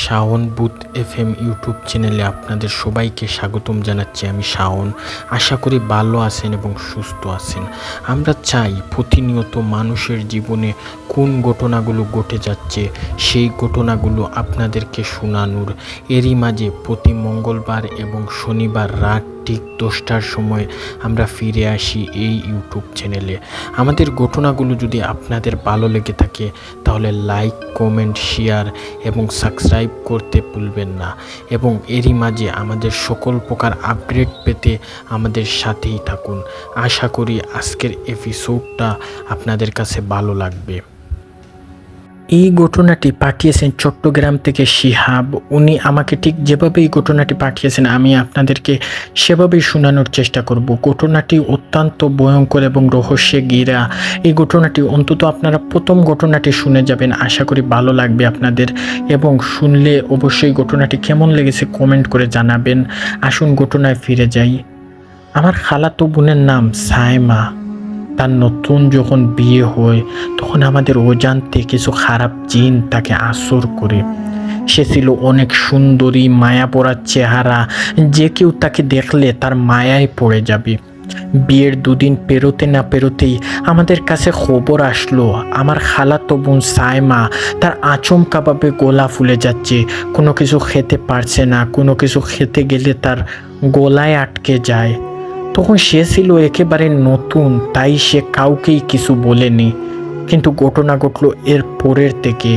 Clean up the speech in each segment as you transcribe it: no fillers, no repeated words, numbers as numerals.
Shaon booth FM YouTube চ্যানেলে আপনাদের সবাইকে স্বাগতম জানাচ্ছি। আমি শাওন। আশা করি ভালো আছেন এবং সুস্থ আছেন। আমরা চাই প্রতিনিয়ত মানুষের জীবনে কোন ঘটনাগুলো ঘটে যাচ্ছে সেই ঘটনাগুলো আপনাদেরকে শোনানোর। এরই মাঝে প্রতি মঙ্গলবার এবং শনিবার রাত ঠিক 10টার সময় আমরা ফিরে আসি এই ইউটিউব চ্যানেলে। আমাদের ঘটনাগুলো যদি আপনাদের ভালো লেগে থাকে তাহলে লাইক, কমেন্ট, শেয়ার এবং সাবস্ক্রাইব করতে ভুলবেন না। এবং এরই মাঝে আমাদের সকল প্রকার আপডেট পেতে আমাদের সাথেই থাকুন। আশা করি আজকের এপিসোডটা আপনাদের কাছে ভালো লাগবে। এই ঘটনাটি পাঠিয়েছেন চট্টগ্রাম থেকে শিহাব। উনি আমাকে ঠিক যেভাবে এই ঘটনাটি পাঠিয়েছেন আমি আপনাদেরকে সেভাবেই শোনানোর চেষ্টা করব। ঘটনাটি অত্যন্ত ভয়ঙ্কর এবং রহস্যে ঘেরা। এই ঘটনাটি অন্তত আপনারা প্রথম ঘটনাটি শুনে যাবেন, আশা করি ভালো লাগবে আপনাদের। এবং শুনলে অবশ্যই ঘটনাটি কেমন লেগেছে কমেন্ট করে জানাবেন। আসুন ঘটনায় ফিরে যাই। আমার খালাতো বোনের নাম সাইমা। তার নতুন যখন বিয়ে হয় তখন আমাদের অজান্তে কিছু খারাপ জিন তাকে আসর করে। সে ছিল অনেক সুন্দরী, মায়া পড়ার চেহারা, যে কেউ তাকে দেখলে তার মায়ায় পড়ে যাবে। বিয়ের 2 দিন পেরোতে না পেরোতেই আমাদের কাছে খবর আসলো আমার খালাতো বোন সাইমা তার আচমকাভাবে গলা ফুলে যাচ্ছে। কোনো কিছু খেতে পারছে না, কোনো কিছু খেতে গেলে তার গলায় আটকে যায়। তখন সে ছিল একেবারে নতুন, তাই সে কাউকেই কিছু বলেনি। কিন্তু ঘটনা ঘটলো এর পরের থেকে।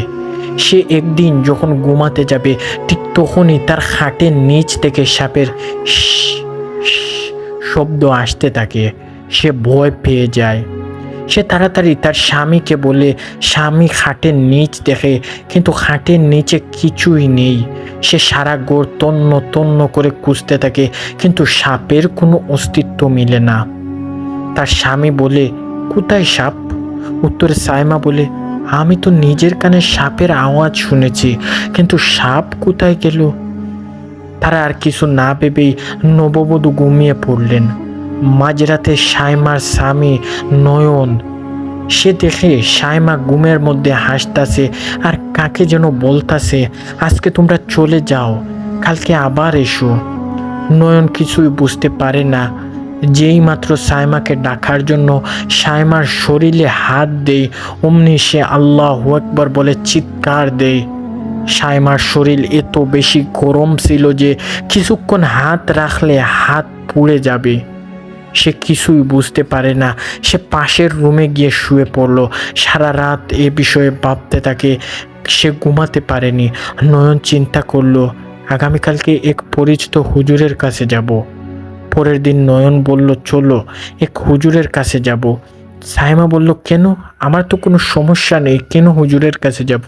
সে একদিন যখন ঘুমাতে যাবে ঠিক তখনই তার খাটের নিচ থেকে সাপের শব্দ আসতে থাকে। সে ভয় পেয়ে যায়। সে তাড়াতাড়ি তার স্বামীকে বলে। স্বামী খাটের নিচ দেখে, কিন্তু খাটের নিচে কিছুই নেই। সে সারা ঘর তন্ন তন্ন করে খুঁজতে থাকে, কিন্তু সাপের কোনো অস্তিত্ব মিলে না। তার স্বামী বলে, কোথায় সাপ? উত্তরে সাইমা বলে, আমি তো নিজের কানে সাপের আওয়াজ শুনেছি, কিন্তু সাপ কোথায় গেল? তারা আর কিছু না ভেবেই নববধূ ঘুমিয়ে পড়লেন। মাঝরাতে সাইমার স্বামী নয়ন সে দেখে সাইমা ঘুমের মধ্যে হাসতাছে আর কাকে যেন বলতাছে, আজকে তোমরা চলে যাও, কালকে আবার এসো। নয়ন কিছুই বুঝতে পারে না। যেই মাত্র সাইমাকে ডাকার জন্য সাইমার শরীরে হাত দেয়, অমনি সে আল্লাহু আকবার বলে চিৎকার দেয়। সাইমার শরীর এত বেশি গরম ছিল যে কিছুক্ষণ হাত রাখলে হাত পুড়ে যাবে। সে কিছুই বুঝতে পারে না। সে পাশের রুমে গিয়ে শুয়ে পড়ল। সারা রাত এ বিষয়ে ভাবতে থাকে। সে ঘুমাতে পারেনি। নয়ন চিন্তা করলো আগামীকালকে এক পরিচিত হুজুরের কাছে যাব। পরের দিন নয়ন বলল, চলো এক হুজুরের কাছে যাব। সাইমা বলল, কেন? আমার তো কোনো সমস্যা নেই, কেন হুজুরের কাছে যাব?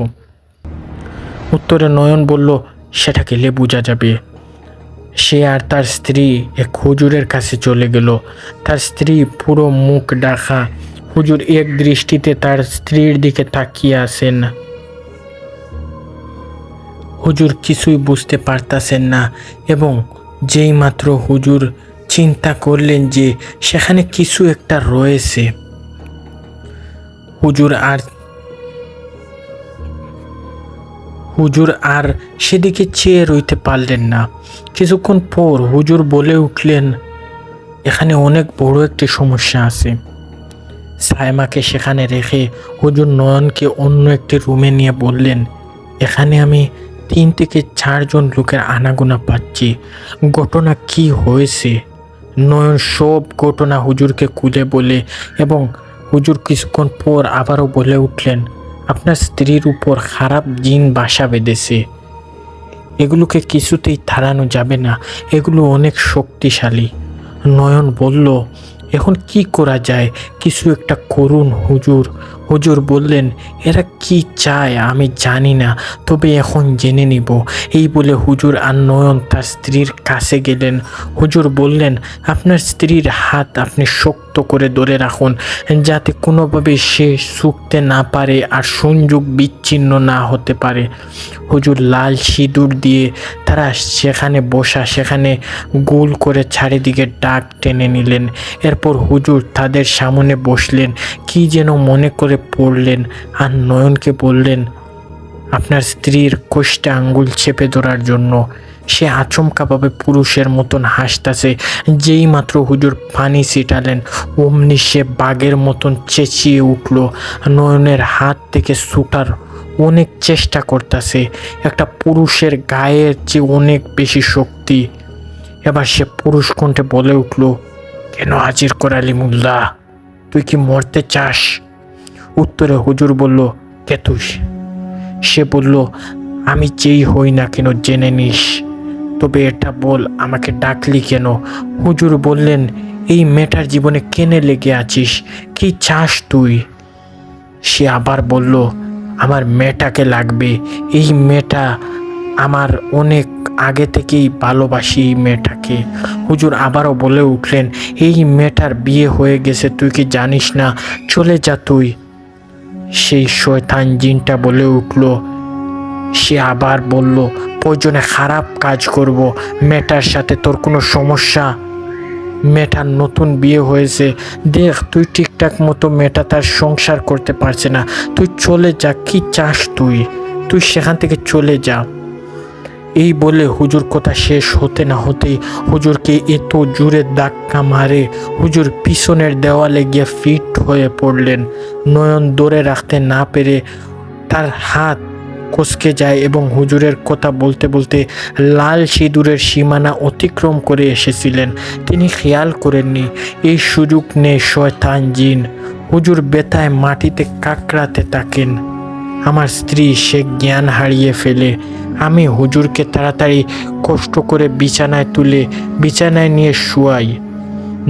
উত্তরে নয়ন বলল, সেটা গেলে বোঝা যাবে। সে আর তার স্ত্রী এক হুজুরের কাছে চলে গেল। তার স্ত্রী পুরো মুখ ঢাকা। হুজুর এক দৃষ্টিতে তার স্ত্রীর দিকে তাকিয়ে আছেন। হুজুর কিছুই বুঝতে পারতাছেন না এবং যেই মাত্র হুজুর চিন্তা করলেন যে সেখানে কিছু একটা রয়েছে, হুজুর আর সেদিকে চেয়ে রইতে পারলেন না। কিছুক্ষণ পর হুজুর বলে উঠলেন, এখানে অনেক বড় একটি সমস্যা আছে। সাইমাকে সেখানে রেখে হুজুর নয়নকে অন্য একটি রুমে নিয়ে বললেন, এখানে আমি 3 থেকে 4 জন লোকের আনাগোনা পাচ্ছি। ঘটনা কি হয়েছে? নয়ন সব ঘটনা হুজুরকে খুলে বলে এবং হুজুর কিছুক্ষণ পর আবারও বলে উঠলেন, আপনার স্ত্রীর উপর খারাপ জিন বাসা বেঁধেছে। এগুলোকে কিছুতেই তাড়ানো যাবে না, এগুলো অনেক শক্তিশালী। নয়ন বলল, এখন কি করা যায়? কিছু একটা করুন হুজুর। হুজুর বললেন, এরা কি চায় আমি জানি না, তবে এখন জেনে নিব। এই বলে হুজুর আর নয়ন তার স্ত্রীর কাছে গেলেন। হুজুর বললেন, আপনার স্ত্রীর হাত আপনি শক্ত করে ধরে রাখুন, যাতে কোনোভাবে সে শুকতে না পারে আর সংযোগ বিচ্ছিন্ন না হতে পারে। হুজুর লাল সিঁদুর দিয়ে তারা সেখানে বসা, সেখানে গোল করে চারিদিকে ডাক টেনে নিলেন। এরপর হুজুর তাদের সামনে বসলেন, কি যেন মনে করে পড়লেন আর নয়নকে বললেন, আপনার স্ত্রীর কোষ্ঠে আঙ্গুল চেপে ধরার জন্য। সে আচমকাভাবে পুরুষের মতন হাসতেছে। যেই মাত্র হুজুর পানি ছিটালেন অমনি সে বাঘের মতন চেঁচিয়ে উঠল। নয়নের হাত থেকে ছুটার অনেক চেষ্টা করতেছে। একটা পুরুষের গায়ের চেয়ে অনেক বেশি শক্তি। এবার সে পুরুষ কণ্ঠে বলে উঠল, কেন হাজির করালি মোল্লা? তুই কি মরতে চাস? উত্তরে হুজুর বলল, কে তুই? সে বলল, আমি যেই হই না কেন জেনে নিস। তবে এটা বল, আমাকে ডাকলি কেন? হুজুর বললেন, এই মেয়েটার জীবনে কেনে লেগে আছিস? কি চাস তুই? সে আবার বলল, আমার মেয়েটাকে লাগবে। এই মেয়েটা আমার অনেক আগে থেকেই ভালোবাসি এই মেয়েটাকে। হুজুর আবারও বলে উঠলেন, এই মেয়েটার বিয়ে হয়ে গেছে, তুই কি জানিস না? চলে যা তুই। সেই শয়তান জিনটা বলে উঠল, সে আবার বলল, প্রয়োজনে খারাপ কাজ করব। মেয়েটার সাথে তোর কোনো সমস্যা? মেয়েটার নতুন বিয়ে হয়েছে, দেখ তুই ঠিকঠাক মতো মেয়েটা তার সংসার করতে পারছে না। তুই চলে যা। কি চাস তুই? তুই সেখান থেকে চলে যা। এই বলে হুজুর কথা শেষ হতে না হতেই হুজুরকে এত জোরে ধাক্কা মারে হুজুর পিছনের দেওয়ালে গিয়ে ফিট হয়ে পড়লেন। নয়ন ধরে রাখতে না পেরে তার হাত কুঁচকে যায় এবং হুজুরের কথা বলতে বলতে লাল সিঁদুরের সীমানা অতিক্রম করে এসেছিলেন। তিনি খেয়াল করেননি। এই সুযোগ নেই শয়তান জিন। হুজুর বেতায় মাটিতে কাকড়াতে থাকেন। আমার স্ত্রী সে জ্ঞান হারিয়ে ফেলে। আমি হুজুরকে তাড়াতাড়ি কষ্ট করে বিছানায় তুলে বিছানায় নিয়ে শুয়াই।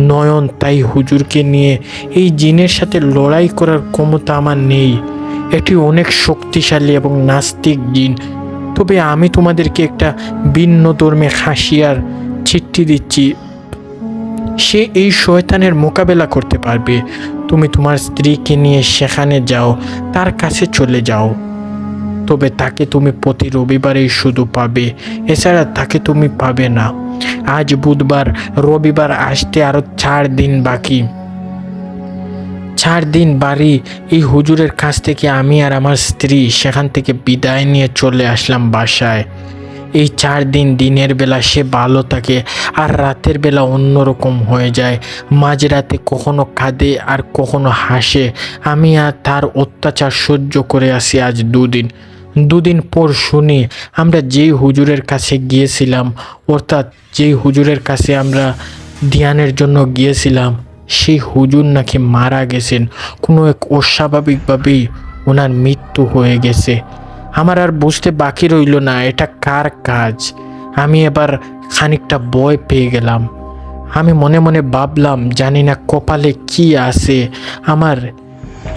নয়ন তাই হুজুরকে নিয়ে, এই জিনের সাথে লড়াই করার ক্ষমতা আমার নেই। এটি অনেক শক্তিশালী এবং নাস্তিক জিন। তবে আমি তোমাদেরকে একটা ভিন্ন ধর্মে খাসিয়ার চিঠি দিচ্ছি। সে এই শয়তানের মোকাবেলা করতে পারবে। তুমি তোমার স্ত্রীকে নিয়ে সেখানে যাও, তার কাছে চলে যাও। তবে তাকে তুমি প্রতি রবিবারেই শুধু পাবে, এছাড়া তাকে তুমি পাবে না। আজ বুধবার, রবিবার আসতে আরো 4 দিন বাকি। 4 দিন বাড়ি এই হুজুরের কাছ থেকে আমি আর আমার স্ত্রী সেখান থেকে বিদায় নিয়ে চলে আসলাম বাসায়। এই 4 দিন দিনের বেলা সে ভালো থাকে আর রাতের বেলা অন্যরকম হয়ে যায়। মাঝরাতে কখনো কাঁদে আর কখনো হাসে। আমি আর তার অত্যাচার সহ্য করে আসি আজ 2 দিন। 2 দিন পর শুনি আমরা যেই হুজুরের কাছে গিয়েছিলাম, অর্থাৎ যেই হুজুরের কাছে আমরা ধ্যানের জন্য গিয়েছিলাম, সেই হুজুর নাকি মারা গেছেন। কোনো এক অস্বাভাবিকভাবেই ওনার মৃত্যু হয়ে গেছে। আমার আর বুঝতে বাকি রইল না এটা কার কাজ। আমি এবার খানিকটা ভয় পেয়ে গেলাম। আমি মনে মনে ভাবলাম, জানি না কপালে কি আছে আমার।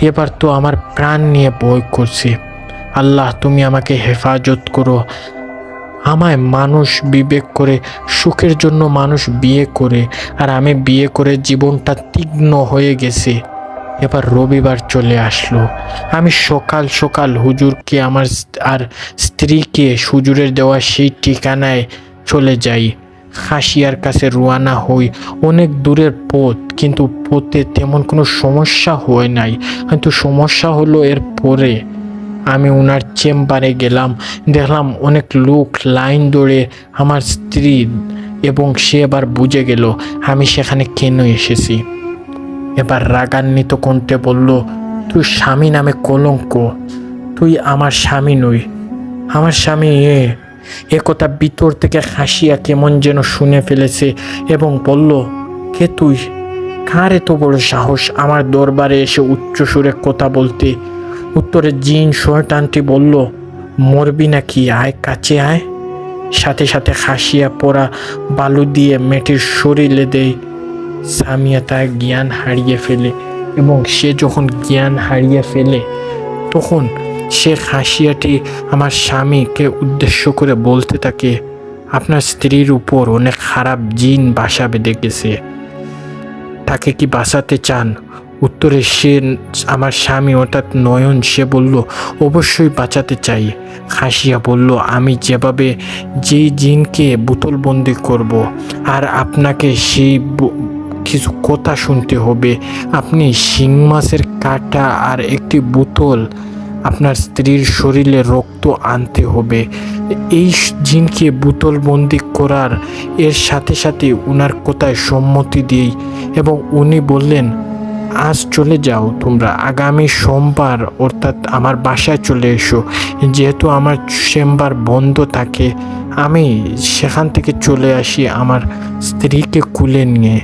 এবার তো আমার প্রাণ নিয়ে ভয় করছে। আল্লাহ, তুমি আমাকে হেফাজত করো। আমায় মানুষ বিবেক করে, সুখের জন্য মানুষ বিয়ে করে, আর আমি বিয়ে করে জীবনটা তীক্ষ্ণ হয়ে গেছে। এবার রবিবার চলে আসলো। আমি সকাল সকাল হুজুরকে আমার আর স্ত্রীকে হুজুরের দেওয়া সেই ঠিকানায় চলে যাই। খাসিয়ার কাছে রওনা হই। অনেক দূরের পথ, কিন্তু পথে তেমন কোনো সমস্যা হয় নাই। কিন্তু সমস্যা হলো এর পরে। আমি ওনার চেম্বারে গেলাম, দেখলাম অনেক লোক লাইন ধরে আমার স্ত্রী, এবং সে এবার বুঝে গেল আমি সেখানে কেন এসেছি। এবার রাগান্বিত কণ্ঠে বলল, তুই স্বামী নামে কলঙ্ক। তুই আমার স্বামী নই। আমার স্বামী এ কথা ভিতর থেকে হাসিয়া কেমন যেন শুনে ফেলেছে এবং বলল, কে তুই? কার এত বড় সাহস আমার দরবারে এসে উচ্চ সুরে কথা বলতে? উত্তরে জিন শয়তানটি বলল, মরবি নাকি? আয়, কাছে আয়। সাথে সাথে হাসিয়া পড়া বালু দিয়ে মেয়েটির শরীরে দেয়। সামিয়া তার জ্ঞান হারিয়ে ফেলে, এবং সে যখন জ্ঞান হারিয়ে ফেলে তখন সে হাসিয়াটি আমার স্বামীকে উদ্দেশ্য করে বলতে থাকে, আপনার স্ত্রীর উপর অনেক খারাপ জিন বাসা বেঁধে গেছে, তাকে কি বাঁচাতে চান? উত্তরে সে আমার স্বামী অর্থাৎ নয়ন, সে বলল, অবশ্যই বাঁচাতে চাই। হাসিয়া বলল, আমি যেভাবে যেই জিনকে বোতলবন্দি করব, আর আপনাকে সেই কিছু কথা শুনতে হবে। আপনি শিং মাছের কাঁটা আর একটি বোতল আপনার স্ত্রীর শরীরে রক্ত আনতে হবে। এই জিনকে বোতলবন্দি করার এর সাথে সাথে উনার কথায় সম্মতি দিই এবং উনি বললেন, আজ চলে যাও তোমরা, আগামী সোমবার অর্থাৎ আমার বাসায় চলে এসো। যেহেতু আমার চেম্বার বন্ধ থাকে, আমি সেখান থেকে চলে আসি আমার স্ত্রীকে কুলে নিয়ে।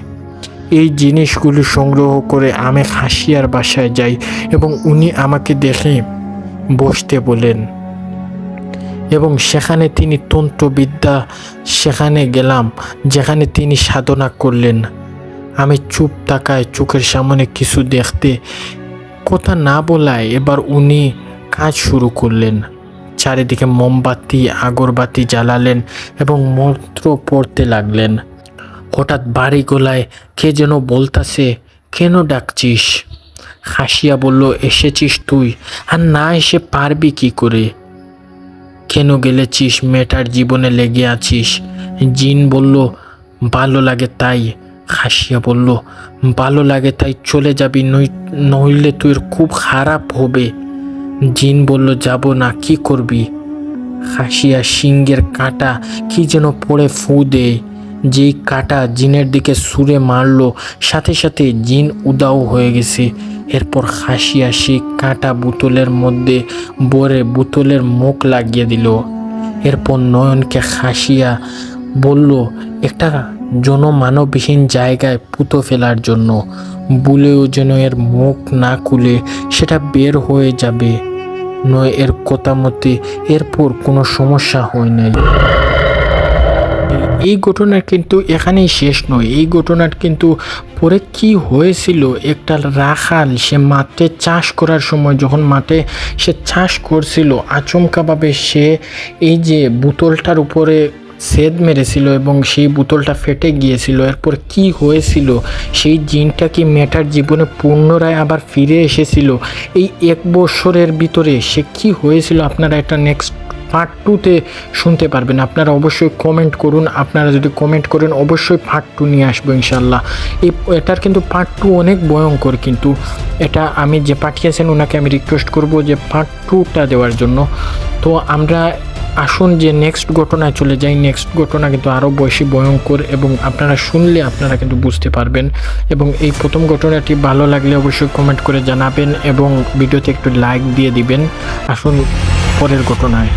এই জিনিসগুলো সংগ্রহ করে আমি খাসিয়ার বাসায় যাই এবং উনি আমাকে দেখে বসতে বলেন এবং সেখানে তিনি তন্ত্রবিদ্যা সেখানে গেলাম, যেখানে তিনি সাধনা করলেন। আমি চুপ তাকায়, চোখের সামনে কিছু দেখতে, কথা না বলায় এবার উনি কাজ শুরু করলেন। চারিদিকে মোমবাতি আগরবাতি জ্বালালেন এবং মন্ত্র পড়তে লাগলেন। হঠাৎ বাড়ি গলায় কে যেন বলতাছে, কেন ডাকছিস? হাসিয়া বলল, এসেছিস তুই, আর না এসে পারবি কি করে? কেন গেলেছিস? মেয়েটার জীবনে লেগে আছিস। জিন বলল, ভালো লাগে তাই। হাসিয়া বলল, ভালো লাগে তাই চলে যাবি, নইলে তোর খুব খারাপ হবে। জিন বলল, যাব না, কি করবি? হাসিয়া সিংহের কাঁটা কি যেন পড়ে ফু দেয়। যেই কাঁটা জিনের দিকে ছুঁড়ে মারল, সাথে সাথে জিন উদাও হয়ে গেছে। এরপর হাসিয়া সেই কাঁটা বোতলের মধ্যে ভরে বোতলের মুখ লাগিয়ে দিল। এরপর নয়নকে হাসিয়া বলল, একটা জনমানবহীন জায়গায় পুঁতো ফেলার জন্য, বলেও যেন এর মুখ না খুলে সেটা বের হয়ে যাবে। নয় এর কথা মতে এরপর কোনো সমস্যা হয় নাই। এই ঘটনা কিন্তু এখানেই শেষ নয়। এই ঘটনার কিন্তু পরে কি হয়েছিল, একটা রাখাল সে মাঠে চাষ করার সময়, যখন মাঠে সে চাষ করছিল, আচমকাভাবে সে এই যে বোতলটার উপরে সেদ মেরেছিল এবং সেই বোতলটা ফেটে গিয়েছিল। এরপর কি হয়েছিল, সেই জিনটা কি মেয়েটার জীবনে পুনরায় আবার ফিরে এসেছিল এই 1 বছরের ভিতরে? সে কি হয়েছিল আপনারা এটা নেক্সট পার্ট 2তে শুনতে পারবেন। আপনারা অবশ্যই কমেন্ট করুন। আপনারা যদি কমেন্ট করেন অবশ্যই পার্ট 2 নিয়ে আসবো ইনশাল্লাহ। এটার কিন্তু পার্ট 2 অনেক ভয়ঙ্কর, কিন্তু এটা আমি যে পাঠিয়েছেন ওনাকে আমি রিকোয়েস্ট করব যে পার্ট 2টা দেওয়ার জন্য। তো আমরা আসুন যে নেক্সট ঘটনায় চলে যাই। নেক্সট ঘটনা কিন্তু আরও বেশি ভয়ঙ্কর এবং আপনারা শুনলে আপনারা কিন্তু বুঝতে পারবেন। এবং এই প্রথম ঘটনাটি ভালো লাগলে অবশ্যই কমেন্ট করে জানাবেন এবং ভিডিওতে একটু লাইক দিয়ে দিবেন। আসুন পরের ঘটনায়।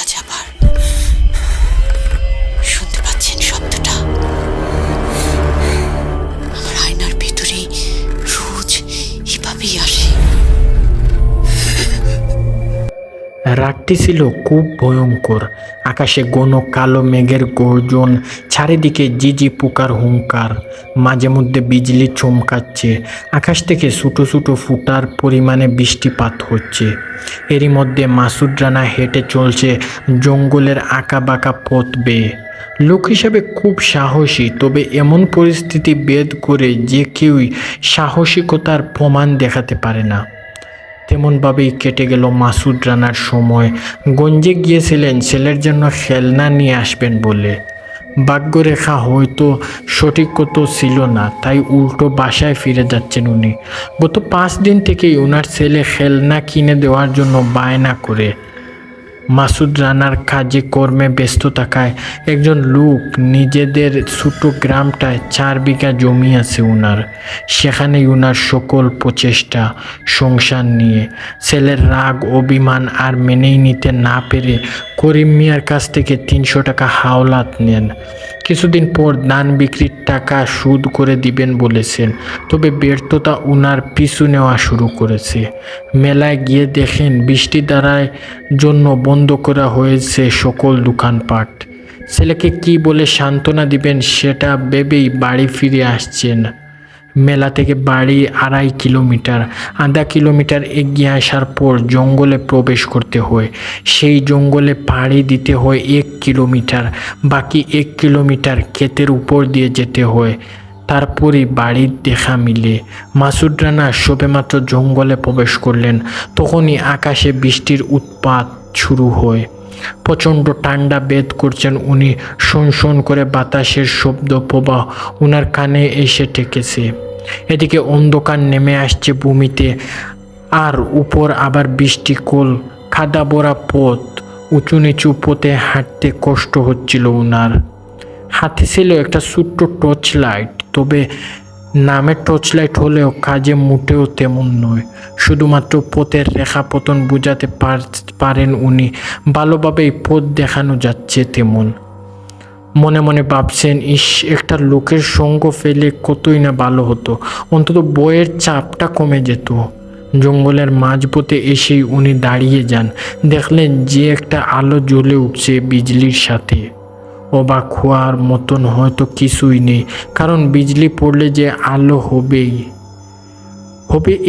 আজ আবার শুনতে পাচ্ছেন শব্দটা? আমার আয়নার ভেতরে রোজ এভাবেই আসে। রাতটি ছিল খুব ভয়ঙ্কর। আকাশে ঘন কালো মেঘের গর্জন, চারিদিকে ঝিঝি পোকার হুঙ্কার, মাঝে মধ্যে বিজলি চমকাচ্ছে, আকাশ থেকে ছোটো ছোটো ফুটার পরিমাণে বৃষ্টিপাত হচ্ছে। এরই মধ্যে মাসুদ রানা হেঁটে চলছে জঙ্গলের আঁকা বাঁকা পথ বেয়ে। লোক হিসাবে খুব সাহসী, তবে এমন পরিস্থিতি ভেদ করে যে কেউই সাহসিকতার প্রমাণ দেখাতে পারে না। তেমনভাবেই কেটে গেল মাসুদ রানার সময়। গঞ্জে গিয়েছিলেন ছেলের জন্য খেলনা নিয়ে আসবেন বলে। ভাগ্যরেখা হয়তো সঠিক কত ছিল না, তাই উল্টো বাসায় ফিরে যাচ্ছেন উনি। গত 5 দিন থেকেই ওনার ছেলে খেলনা কিনে দেওয়ার জন্য বায়না করে। মাসুদ রানার কাজে কর্মে ব্যস্ত থাকায় একজন লোক নিজেদের ছোট গ্রামটায় 4 বিঘা জমি আছে ওনার, সেখানেই ওনার সকল প্রচেষ্টা সংসার নিয়ে। ছেলের রাগ অভিমান আর মেনেই নিতে না পেরে করিম মিয়ার কাছ থেকে 300 টাকা হাওলাত নেন। কিছুদিন পর ধান বিক্রির টাকা সুদ করে দিবেন বলেছেন, তবে ব্যর্থতা ওনার পিছু নেওয়া শুরু করেছে। মেলায় গিয়ে দেখেন বৃষ্টি দ্বারার জন্য বন্ধ করা হয়েছে সকল দোকানপাট। ছেলেকে কি বলে সান্ত্বনা দিবেন সেটা ভেবেই বাড়ি ফিরে আসছেন। মেলা থেকে বাড়ি 2.5 কিলোমিটার। আধা কিলোমিটার এগিয়ে আসার পর জঙ্গলে প্রবেশ করতে হয়। সেই জঙ্গলে পাড়ি দিতে হয় 1 কিলোমিটার। বাকি 1 কিলোমিটার ক্ষেতের উপর দিয়ে যেতে হয়। তারপরই বাড়ির দেখা মিলে। মাসুদ রানা সবেমাত্র জঙ্গলে প্রবেশ করলেন, তখনই আকাশে বৃষ্টির উৎপাত শুরু হয়। প্রচণ্ড ঠান্ডা বেদ করছেন উনি। শন করে বাতাসের শব্দ প্রবাহ উনার কানে এসে ঠেকেছে। এদিকে অন্ধকার নেমে আসছে ভূমিতে, আর উপর আবার বৃষ্টি কোল। কাদা ভরা পথ, উঁচু নিচু পথে হাঁটতে কষ্ট হচ্ছিল উনার। হাতে ছিল একটা ছোট্ট টর্চ লাইট, তবে নামের টর্চ লাইট হলেও কাজে মোটেও তেমন নয়। শুধুমাত্র পথের রেখাপতন বোঝাতে পারেন উনি। ভালোভাবেই পথ দেখানো যাচ্ছে তেমন। মনে মনে ভাবছেন, একটা লোকের সঙ্গ ফেলে কতই না ভালো হতো, অন্তত বইয়ের চাপটা কমে যেত। জঙ্গলের মাঝপথে এসেই উনি দাঁড়িয়ে যান। দেখলেন যে একটা আলো জ্বলে উঠছে বিজলির সাথে। অবাক হওয়ার মতন হয়তো কিছুই নেই, কারণ বিজলি পড়লে যে আলো হবে,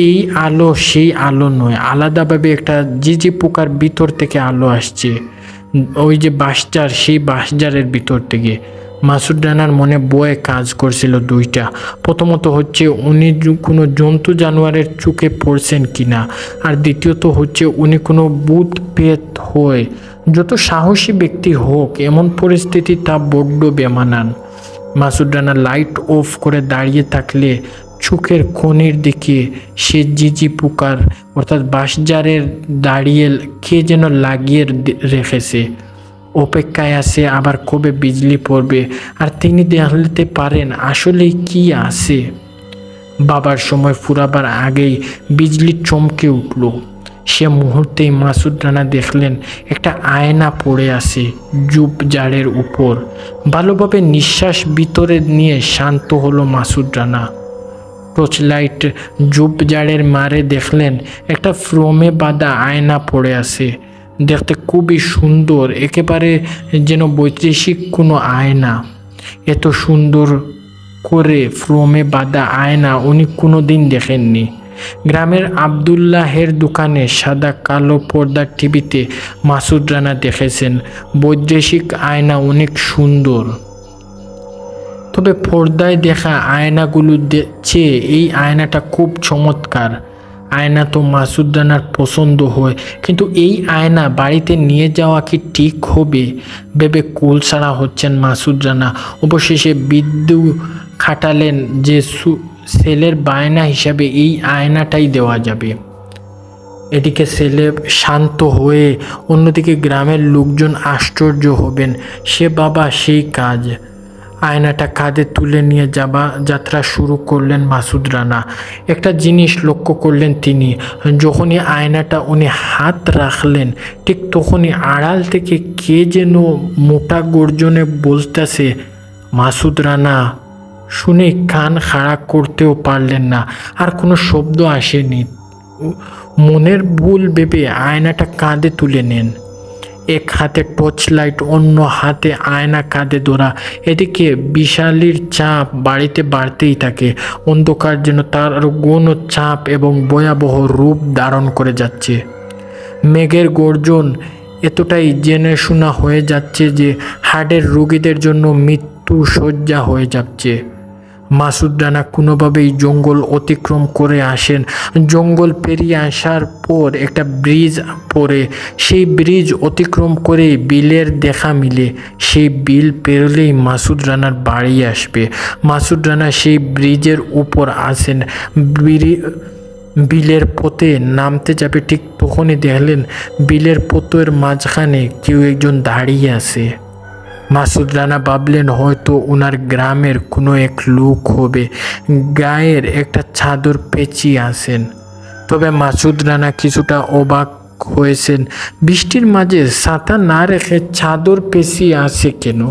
এই আলো সেই আলো নয়। আলাদাভাবে একটা ঝিঝি পোকার ভিতর থেকে আলো আসছে। ওই যে বাঁশঝাড়, সেই বাঁশঝাড়ের ভিতর থেকে। মাসুদ রানার মনে বয়ে কাজ করছিল দুইটা। প্রথমত হচ্ছে উনি কোনো জন্তু জানোয়ারের চোখে পড়ছেন কিনা, আর দ্বিতীয়ত হচ্ছে উনি কোনো ভূত পেত হয়। যত সাহসী ব্যক্তি হোক, এমন পরিস্থিতি তা বড্ড বেমানান। মাসুদ রানা লাইট অফ করে দাঁড়িয়ে থাকলে চোখের কোণের দিকে সে ঝিঝি পোকার অর্থাৎ বাঁশঝাড়ের দাঁড়িয়ে কে যেন লাগিয়ে রেখেছে। অপেক্ষায় আছে আবার কবে বিজলি পড়বে, আর তিনি দেখতে পারেন আসলেই কি আছে। বাবার সময় ফুরাবার আগেই বিজলি চমকে উঠল। সে মুহূর্তেই মাসুদ রানা দেখলেন একটা আয়না পড়ে আছে ঝোপঝাড়ের উপর। ভালোভাবে নিঃশ্বাস ভিতরে নিয়ে শান্ত হলো মাসুদ রানা। টর্চ লাইট ঝোপঝাড়ের মারে দেখলেন একটা ফ্রেমে বাঁধা আয়না পড়ে আছে। দেখতে খুবই সুন্দর, একেবারে যেন বৈদেশিক কোনো আয়না। এত সুন্দর করে ফ্রেমে বাঁধা আয়না উনি কোনো দিন দেখেননি। গ্রামের আবদুল্লাহের দোকানে সাদা কালো পর্দার টিভিতে মাসুদ রানা দেখেছেন বৈদেশিক আয়না অনেক সুন্দর। তবে পর্দায় দেখা আয়নাগুলো চেয়ে এই আয়নাটা খুব চমৎকার। আয়না তো মাসুদ রানার পছন্দ হয়, কিন্তু এই আয়না বাড়িতে নিয়ে যাওয়া কি ঠিক হবে ভেবে কুল ছাড়া হচ্ছেন মাসুদ রানা। অবশেষে বিদ্যুৎ খাটালেন যে ছেলের বায়না হিসাবে এই আয়নাটাই দেওয়া যাবে। এদিকে ছেলে শান্ত হয়ে, অন্যদিকে গ্রামের লোকজন আশ্চর্য হবেন। সে বাবা সেই কাজ। আয়নাটা কাঁধে তুলে নিয়ে যাত্রা শুরু করলেন মাসুদ রানা। একটা জিনিস লক্ষ্য করলেন তিনি, যখনই আয়নাটা উনি হাত রাখলেন ঠিক তখনই আড়াল থেকে কে যেন মোটা গর্জনে বলতেছে মাসুদ রানা। শুনে কান খাড়া করতেও পারলেন না, আর কোনো শব্দ আসেনি। মনের ভুল ভেবে আয়নাটা কাঁধে তুলে নেন। এক হাতে টর্চ লাইট, অন্য হাতে আয়না কাঁধে ধরা। এদিকে বিশালির চাপ বাড়িতে বাড়তেই থাকে। অন্ধকার যেন তার গৌণ চাপ এবং ভয়াবহ রূপ ধারণ করে যাচ্ছে। মেঘের গর্জন এতটাই জেনে শোনা হয়ে যাচ্ছে যে হার্টের রোগীদের জন্য মৃত্যু শয্যা হয়ে যাচ্ছে। মাসুদ রানা কোনোভাবেই জঙ্গল অতিক্রম করে আসেন। জঙ্গল পেরিয়ে আসার পর একটা ব্রিজ পড়ে, সেই ব্রিজ অতিক্রম করে বিলের দেখা মিলে। সেই বিল পেরোলেই মাসুদ রানার বাড়ি আসবে। মাসুদ রানা সেই ব্রিজের উপর আসেন। বিলের পথে নামতে যাবে ঠিক তখনই দেখলেন বিলের পথের মাঝখানে কেউ একজন দাঁড়িয়ে আছে। মাসুদ রানা ভাবলেন হয়তো ওনার গ্রামের কোনো এক লোক হবে। গায়ের একটা চাদর পেঁচিয়ে আসেন। তবে মাসুদ রানা কিছুটা অবাক হয়েছেন, বৃষ্টির মাঝে ছাতা না রেখে চাদর পেঁচিয়ে আসে কেন?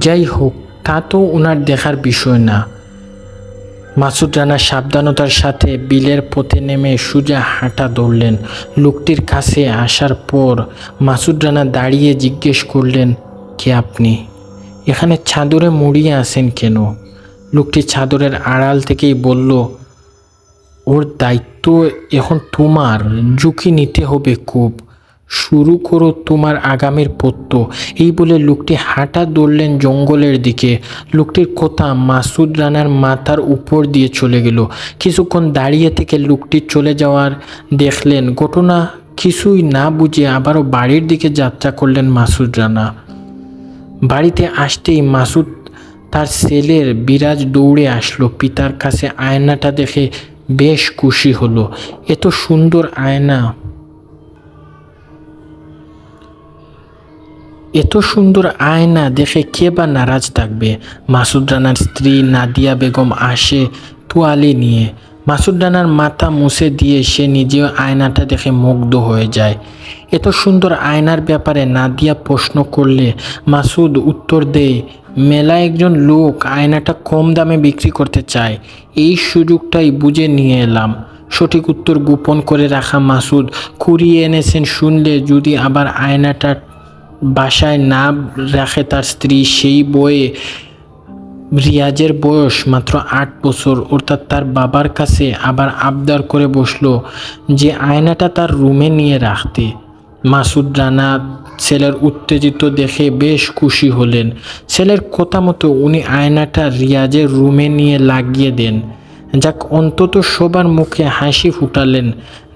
যাই হোক, তা তো ওনার দেখার বিষয় না। মাসুদ রানা সাবধানতার সাথে বিলের পথে নেমে সোজা হাঁটা ধরলেন। লোকটির কাছে আসার পর মাসুদ রানা দাঁড়িয়ে জিজ্ঞেস করলেন, কে আপনি? এখানে চাদরে মুড়িয়ে আসেন কেন? লোকটি চাদরের আড়াল থেকেই বলল, ওর দায়িত্ব এখন তোমার, ঝুঁকি নিতে হবে খুব, শুরু করো তোমার আগামীর পথ্য। এই বলে লোকটি হাঁটা ধরলেন জঙ্গলের দিকে। লোকটির কথা মাসুদ রানার মাথার উপর দিয়ে চলে গেল। কিছুক্ষণ দাঁড়িয়ে থেকে লোকটি চলে যাওয়ার দেখলেন। ঘটনা কিছুই না বুঝে আবারও বাড়ির দিকে যাত্রা করলেন মাসুদ রানা। বাড়িতে আসতেই মাসুদ তার ছেলের বিরাজ দৌড়ে আসলো। পিতার কাছে আয়নাটা দেখে বেশ খুশি হলো। এত সুন্দর আয়না, এত সুন্দর আয়না দেখে কে বা নারাজ থাকবে। মাসুদ রানার স্ত্রী নাদিয়া বেগম আসে তোয়ালে নিয়ে। মাসুদ রানার মাথা মুছে দিয়ে সে নিজেও আয়নাটা দেখে মুগ্ধ হয়ে যায়। এত সুন্দর আয়নার ব্যাপারে নাদিয়া প্রশ্ন করলে মাসুদ উত্তর দেয়, মেলায় একজন লোক আয়নাটা কম দামে বিক্রি করতে চায়, এই সুযোগটাই বুঝে নিয়ে এলাম। সঠিক উত্তর গোপন করে রাখা মাসুদ কুড়িয়ে এনেছেন শুনলে যদি আবার আয়নাটা বাসায় না রাখে তার স্ত্রী। সেই বয়ে রিয়াজের বয়স মাত্র 8 বছর, অর্থাৎ তার বাবার কাছে আবার আবদার করে বসলো যে আয়নাটা তার রুমে নিয়ে রাখতে। মাসুদ রানা ছেলের উত্তেজিত দেখে বেশ খুশি হলেন। ছেলের কথা মতো উনি আয়নাটা রিয়াজের রুমে নিয়ে লাগিয়ে দেন। যাক, অন্তত সবার মুখে হাসি ফুটালেন।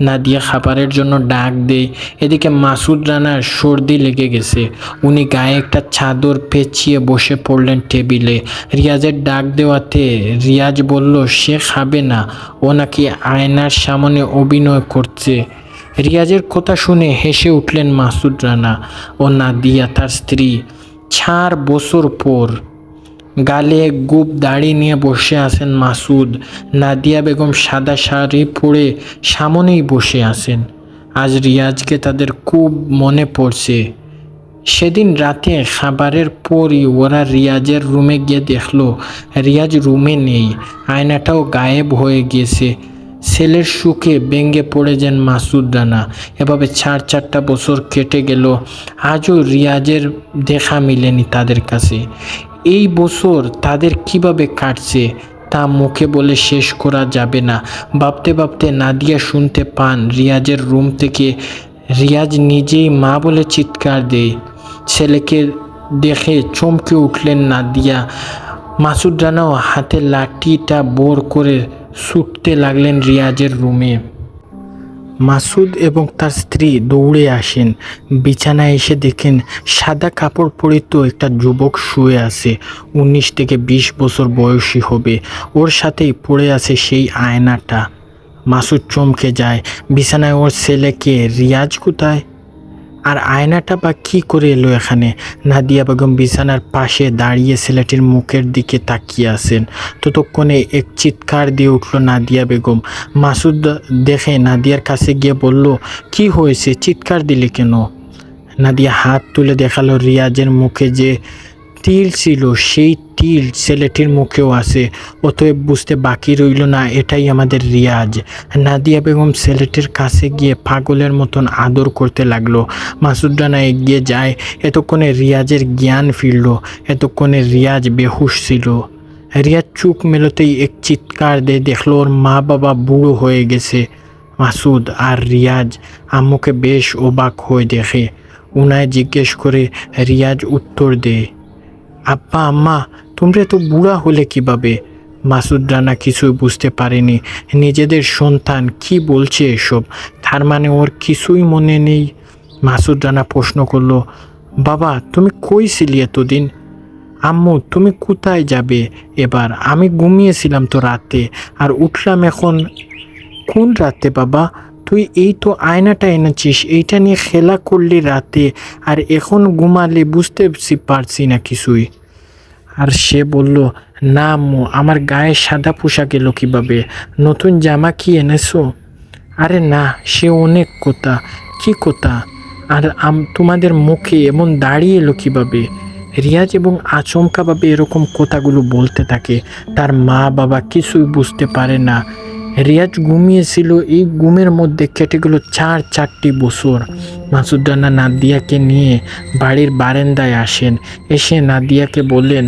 নাদিয়া খাবারের জন্য ডাক দেয়। এদিকে মাসুদ রানার সর্দি লেগে গেছে। উনি গায়ে একটা চাদর পেঁচিয়ে বসে পড়লেন টেবিলে। রিয়াজের ডাক দেওয়াতে রিয়াজ বলল সে খাবে না, ও নাকি আয়নার সামনে অভিনয় করছে। রিয়াজের কথা শুনে হেসে উঠলেন মাসুদ রানা ও নাদিয়া তার স্ত্রী। 4 বছর পর গালে গুপ দাড়ি নিয়ে বসে আছেন মাসুদ। নাদিয়া বেগম সাদা শাড়ি পরে সামনেই বসে আছেন। আজ রিয়াজকে তাদের খুব মনে পড়ছে। সেদিন রাতে খাবারের পরই ওরা রিয়াজের রুমে গিয়ে দেখলো রিয়াজ রুমে নেই, আয়নাটাও গায়েব হয়ে গিয়েছে। ছেলের সুখে ব্যঙ্গে পড়ে যান মাসুদ রানা। এভাবে 4টা বছর কেটে গেল, আজও রিয়াজের দেখা মিলেনি তাদের কাছে। এই বছর তাদের কিভাবে কাটছে তা মুখে বলে শেষ করা যাবে না। ভাবতে ভাবতে নাদিয়া শুনতে পান রিয়াজের রুম থেকে রিয়াজ নিজেই মা বলে চিৎকার দেয়। ছেলেকে দেখে চমকে উঠলেন নাদিয়া। মাসুদ রানাও হাতে লাঠিটা বোর করে ছুটতে লাগলেন রিয়াজের রুমে। মাসুদ এবং তার স্ত্রী দৌড়ে আসেন। বিছানায় এসে দেখেন সাদা কাপড় পরিত একটা যুবক শুয়ে আছে। 19 থেকে 20 বছর বয়সী হবে। ওর সাথেই পড়ে আছে সেই আয়নাটা। মাসুদ চমকে যায়। বিছানায় ওর ছেলেকে, রিয়াজ কোথায়? আর আয়নাটা বা কী করে এলো এখানে? নাদিয়া বেগম বিছানার পাশে দাঁড়িয়ে ছেলেটির মুখের দিকে তাকিয়ে আছেন। ততক্ষণে এক চিৎকার দিয়ে উঠল নাদিয়া বেগম। মাসুদ দেখে নাদিয়ার কাছে গিয়ে বলল, কি হয়েছে, চিৎকার দিলে কেন? নাদিয়া হাত তুলে দেখালো রিয়াজের মুখে যে তিল ছিল সেই তিল ছেলেটির মুখেও আছে। অতএব বুঝতে বাকি রইল না এটাই আমাদের রিয়াজ। নাদিয়া বেগম ছেলেটির কাছে গিয়ে পাগলের মতন আদর করতে লাগলো। মাসুদ রানা এগিয়ে যায়। এতক্ষণে রিয়াজের জ্ঞান ফিরল। এতক্ষণে রিয়াজ বেহুশ ছিল। রিয়াজ চোখ মেলোতেই এক চিৎকার দিয়ে দেখলো ওর মা বাবা বুড়ো হয়ে গেছে। মাসুদ আর রিয়াজ আম্মুকে বেশ অবাক হয়ে দেখে। উনায় জিজ্ঞেস করে রিয়াজ উত্তর দেয়, আব্বা আম্মা তোমরা তো বুড়া হলে কিভাবে? মাসুদ রানা কিছুই বুঝতে পারেনি। নিজেদের সন্তান কি বলছে এসব, তার মানে ওর কিছুই মনে নেই। মাসুদ রানা প্রশ্ন করলো, বাবা তুমি কই ছিলি এতদিন? আম্মু তুমি কোথায় যাবে এবার? আমি ঘুমিয়েছিলাম তো রাতে, আর উঠলাম এখন। কোন রাতে বাবা? তুই এই তো আয়নাটা এনেছিস, এইটা নিয়ে খেলা করলি রাতে, আর এখন ঘুমালে? বুঝতে পারছি না কিছুই। আর সে বলল, না আম্মু, আমার গায়ে সাদা পোশাক এলো কীভাবে? নতুন জামা কি এনেছো? আরে না, সে অনেক কথা। কি কথা? আর তোমাদের মুখে এমন দাঁড়িয়ে এলো কীভাবে? রিয়াজ এবং আচমকাভাবে এরকম কথাগুলো বলতে থাকে। তার মা বাবা কিছুই বুঝতে পারে না। রিয়াজ ঘুমিয়েছিল, এই ঘুমের মধ্যে কেটে গেল 4টি বছর। মাসুদ রানা নাদিয়াকে নিয়ে বাড়ির বারান্দায় আসেন। এসে নাদিয়াকে বললেন,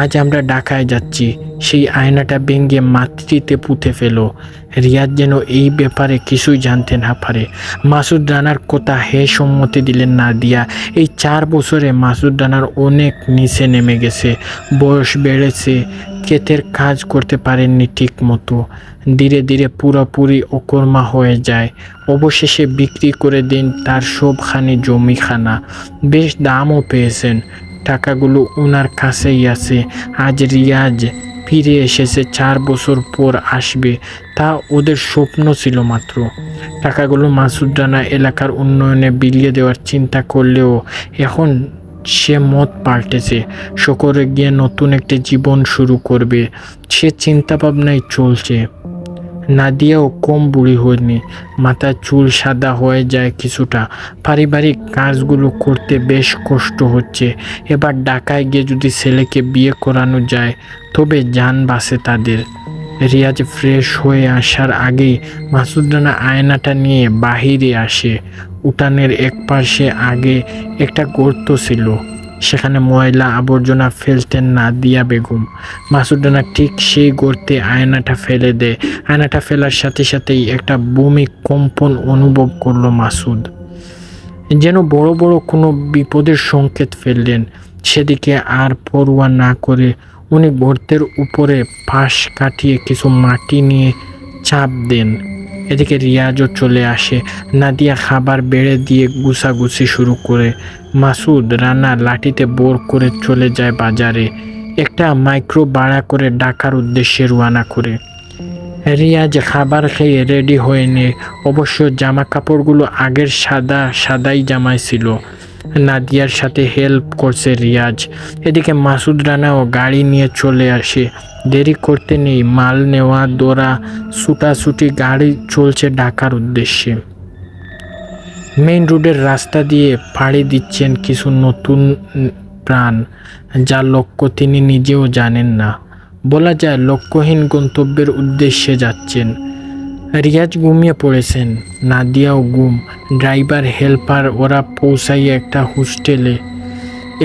আজ আমরা ঢাকায় যাচ্ছি। সেই আয়নাটা ভেঙে মাটিতে পুঁতে ফেল। রিয়াজ যেন এই ব্যাপারে কিছুই জানতে না পারে। মাসুদ রানার কথা সম্মতি দিলেন নাদিয়া। এই 4 বছরে মাসুদ রানার অনেক নিচে নেমে গেছে, বয়স বেড়েছে, ক্ষেতের কাজ করতে পারেননি ঠিক মতো, ধীরে ধীরে পুরোপুরি অকর্মা হয়ে যায়। অবশেষে বিক্রি করে দিন তার সবখানি জমিখানা, বেশ দামও পেয়েছেন। টাকাগুলো ওনার কাছেই আছে। আজ রিয়াজ ফিরে এসেছে, 4 বছর পর আসবে, তা ওদের স্বপ্ন ছিল মাত্র। টাকাগুলো মাসুদ রানা এলাকার উন্নয়নে বিলিয়ে দেওয়ার চিন্তা করলেও এখন সে মত পাল্টেছে। শহরে গিয়ে নতুন একটি জীবন শুরু করবে, সে চিন্তাভাবনায় চলছে। নাদিয়াও কম বুড়ি হয়নি, মাথার চুল সাদা হয়ে যায় কিছুটা। পারিবারিক কাজগুলো করতে বেশ কষ্ট হচ্ছে। এবার ঢাকায় গিয়ে যদি ছেলেকে বিয়ে করানো যায় তবে জান বাঁচে তাদের। রিয়াজ ফ্রেশ হয়ে আসার আগেই মাসুদ রানা আয়নাটা নিয়ে বাহিরে আসে। উঠানের এক পাশে আগে একটা গর্ত ছিল, সেখানে ময়লা আবর্জনা ফেলতেন নাদিয়া বেগম। মাসুদ রানা ঠিক সেই গর্তে আয়নাটা ফেলে দেয়। আয়নাটা ফেলার সাথে সাথেই একটা ভূমিকম্পন অনুভব করলো মাসুদ, যেন বড় বড় কোনো বিপদের সংকেত ফেললেন। সেদিকে আর পরোয়া না করে উনি গর্তের উপরে পাশ কাটিয়ে কিছু মাটি নিয়ে চাপ দেন। এদিকে রিয়াজও চলে আসে। নাদিয়া খাবার বেড়ে দিয়ে গুছাগুছি শুরু করে। মাসুদ রানা লাঠিতে বোর করে চলে যায় বাজারে, একটা মাইক্রো ভাড়া করে ঢাকার উদ্দেশ্যে রওনা করে। রিয়াজ খাবার খেয়ে রেডি হয়ে নেয়। অবশ্য জামা কাপড়গুলো আগের সাদাই জামাই ছিল। নাদিয়ার সাথে হেল্প করছে রিয়াজ। এদিকে মাসুদ রানাও গাড়ি নিয়ে চলে আসে। দেরি করতে নেই, মাল নেওয়া দৌড়া ছুটাছুটি, গাড়ি চলছে ঢাকার উদ্দেশ্যে। মেইন রোডের রাস্তা দিয়ে পাড়ি দিচ্ছেন কিছু নতুন প্রাণ, যার লক্ষ্য তিনি নিজেও জানেন না। বলা যায় লক্ষ্যহীন গন্তব্যের উদ্দেশ্যে যাচ্ছেন। রিয়াজ ঘুমিয়ে পড়েছেন, নাদিয়াও ঘুম। ড্রাইভার হেল্পার ওরা পৌঁছাই একটা হোস্টেলে।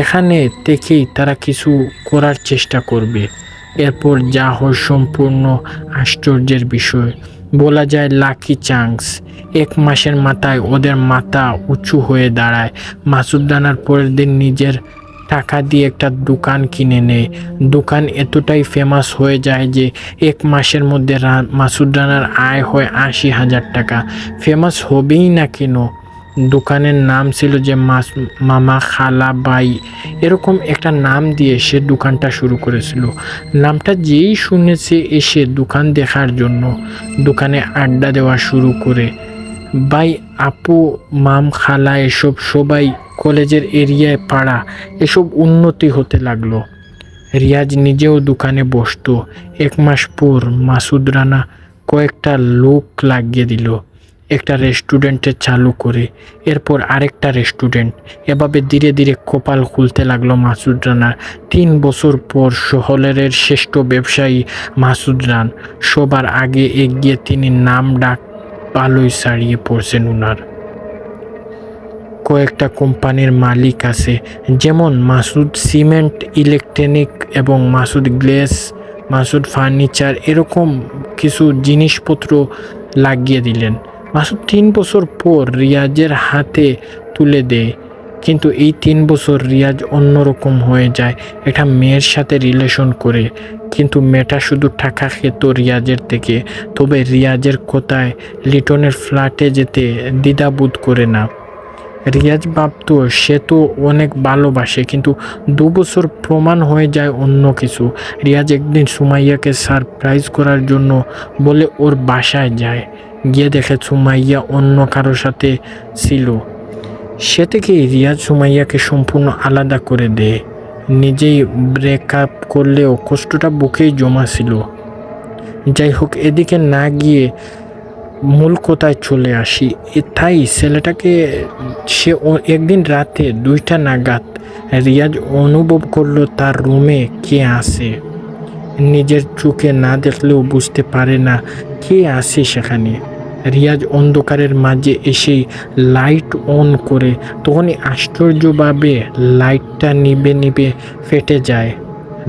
এখানে থেকেই তারা কিছু করার চেষ্টা করবে। এরপর যা হয় সম্পূর্ণ আশ্চর্যের বিষয়, বলা যায় লাকি চান্স। 1 মাসের মাথায় ওদের মাথা উঁচু হয়ে দাঁড়ায়। মাসুদ রানার পরের দিন নিজের টাকা দিয়ে একটা দোকান কিনে নেয়। দোকান এতটাই ফেমাস হয়ে যায় যে 1 মাসের মধ্যে মাসুদ রানার আয় হয় 80,000 টাকা। ফেমাস হবেই না কেন, দোকানের নাম ছিল যে মামা খালা বাই, এরকম একটা নাম দিয়ে সে দোকানটা শুরু করেছিল। নামটা যেই শুনেছে এসে দোকান দেখার জন্য দোকানে আড্ডা দেওয়া শুরু করে। ভাই আপু মাম খালা এসব সবাই কলেজের এরিয়ায় পাড়া, এসব উন্নতি হতে লাগলো। রিয়াজ নিজেও দোকানে বসতো। 1 মাস পর মাসুদ রানা কয়েকটা লোক লাগিয়ে দিল, একটা রেস্টুরেন্টে চালু করে, এরপর আরেকটা রেস্টুরেন্ট। এভাবে ধীরে ধীরে কপাল খুলতে লাগলো মাসুদ রানার। 3 বছর পর শহরের শ্রেষ্ঠ ব্যবসায়ী মাসুদ রান, সবার আগে এগিয়ে তিনি নাম ডাক ভালোই ছাড়িয়ে পড়ছেন ওনার। কয়েকটা কোম্পানির মালিক আছে, যেমন মাসুদ সিমেন্ট, ইলেকট্রনিক এবং মাসুদ গ্লেস, মাসুদ ফার্নিচার, এরকম কিছু জিনিসপত্র লাগিয়ে দিলেন। মাসুদ 3 বছর পর রিয়াজের হাতে তুলে দেয়। কিন্তু এই 3 বছর রিয়াজ অন্যরকম হয়ে যায়। একটা মেয়ের সাথে রিলেশন করে, কিন্তু মেয়েটা শুধু টাকা খেত রিয়াজের থেকে। তবে রিয়াজের কথায় লিটনের ফ্ল্যাটে যেতে দ্বিধাবোধ করে না। রিয়াজ ভাবতো সে তো অনেক ভালোবাসে, কিন্তু 2 বছর প্রমাণ হয়ে যায় অন্য কিছু। রিয়াজ একদিন সুমাইয়াকে সারপ্রাইজ করার জন্য বলে ওর বাসায় যায়, গিয়ে দেখে সুমাইয়া অন্য কারোর সাথে ছিল। সে থেকেই রিয়াজ সুমাইয়াকে সম্পূর্ণ আলাদা করে দেয়। নিজেই ব্রেকআপ করলেও কষ্টটা বুকেই জমা ছিল। যাই হোক, এদিকে না গিয়ে মূল কথায় চলে আসি। তাই ছেলেটাকে সে একদিন রাতে 2টা নাগাদ রিয়াজ অনুভব করলো তার রুমে কে আছে। নিজের চোখে না দেখলেও বুঝতে পারে না কে আছে সেখানে। রিয়াজ অন্ধকারের মাঝে এসেই লাইট অন করে, তখনই আশ্চর্যভাবে লাইটটা নিভে নিভে ফেটে যায়।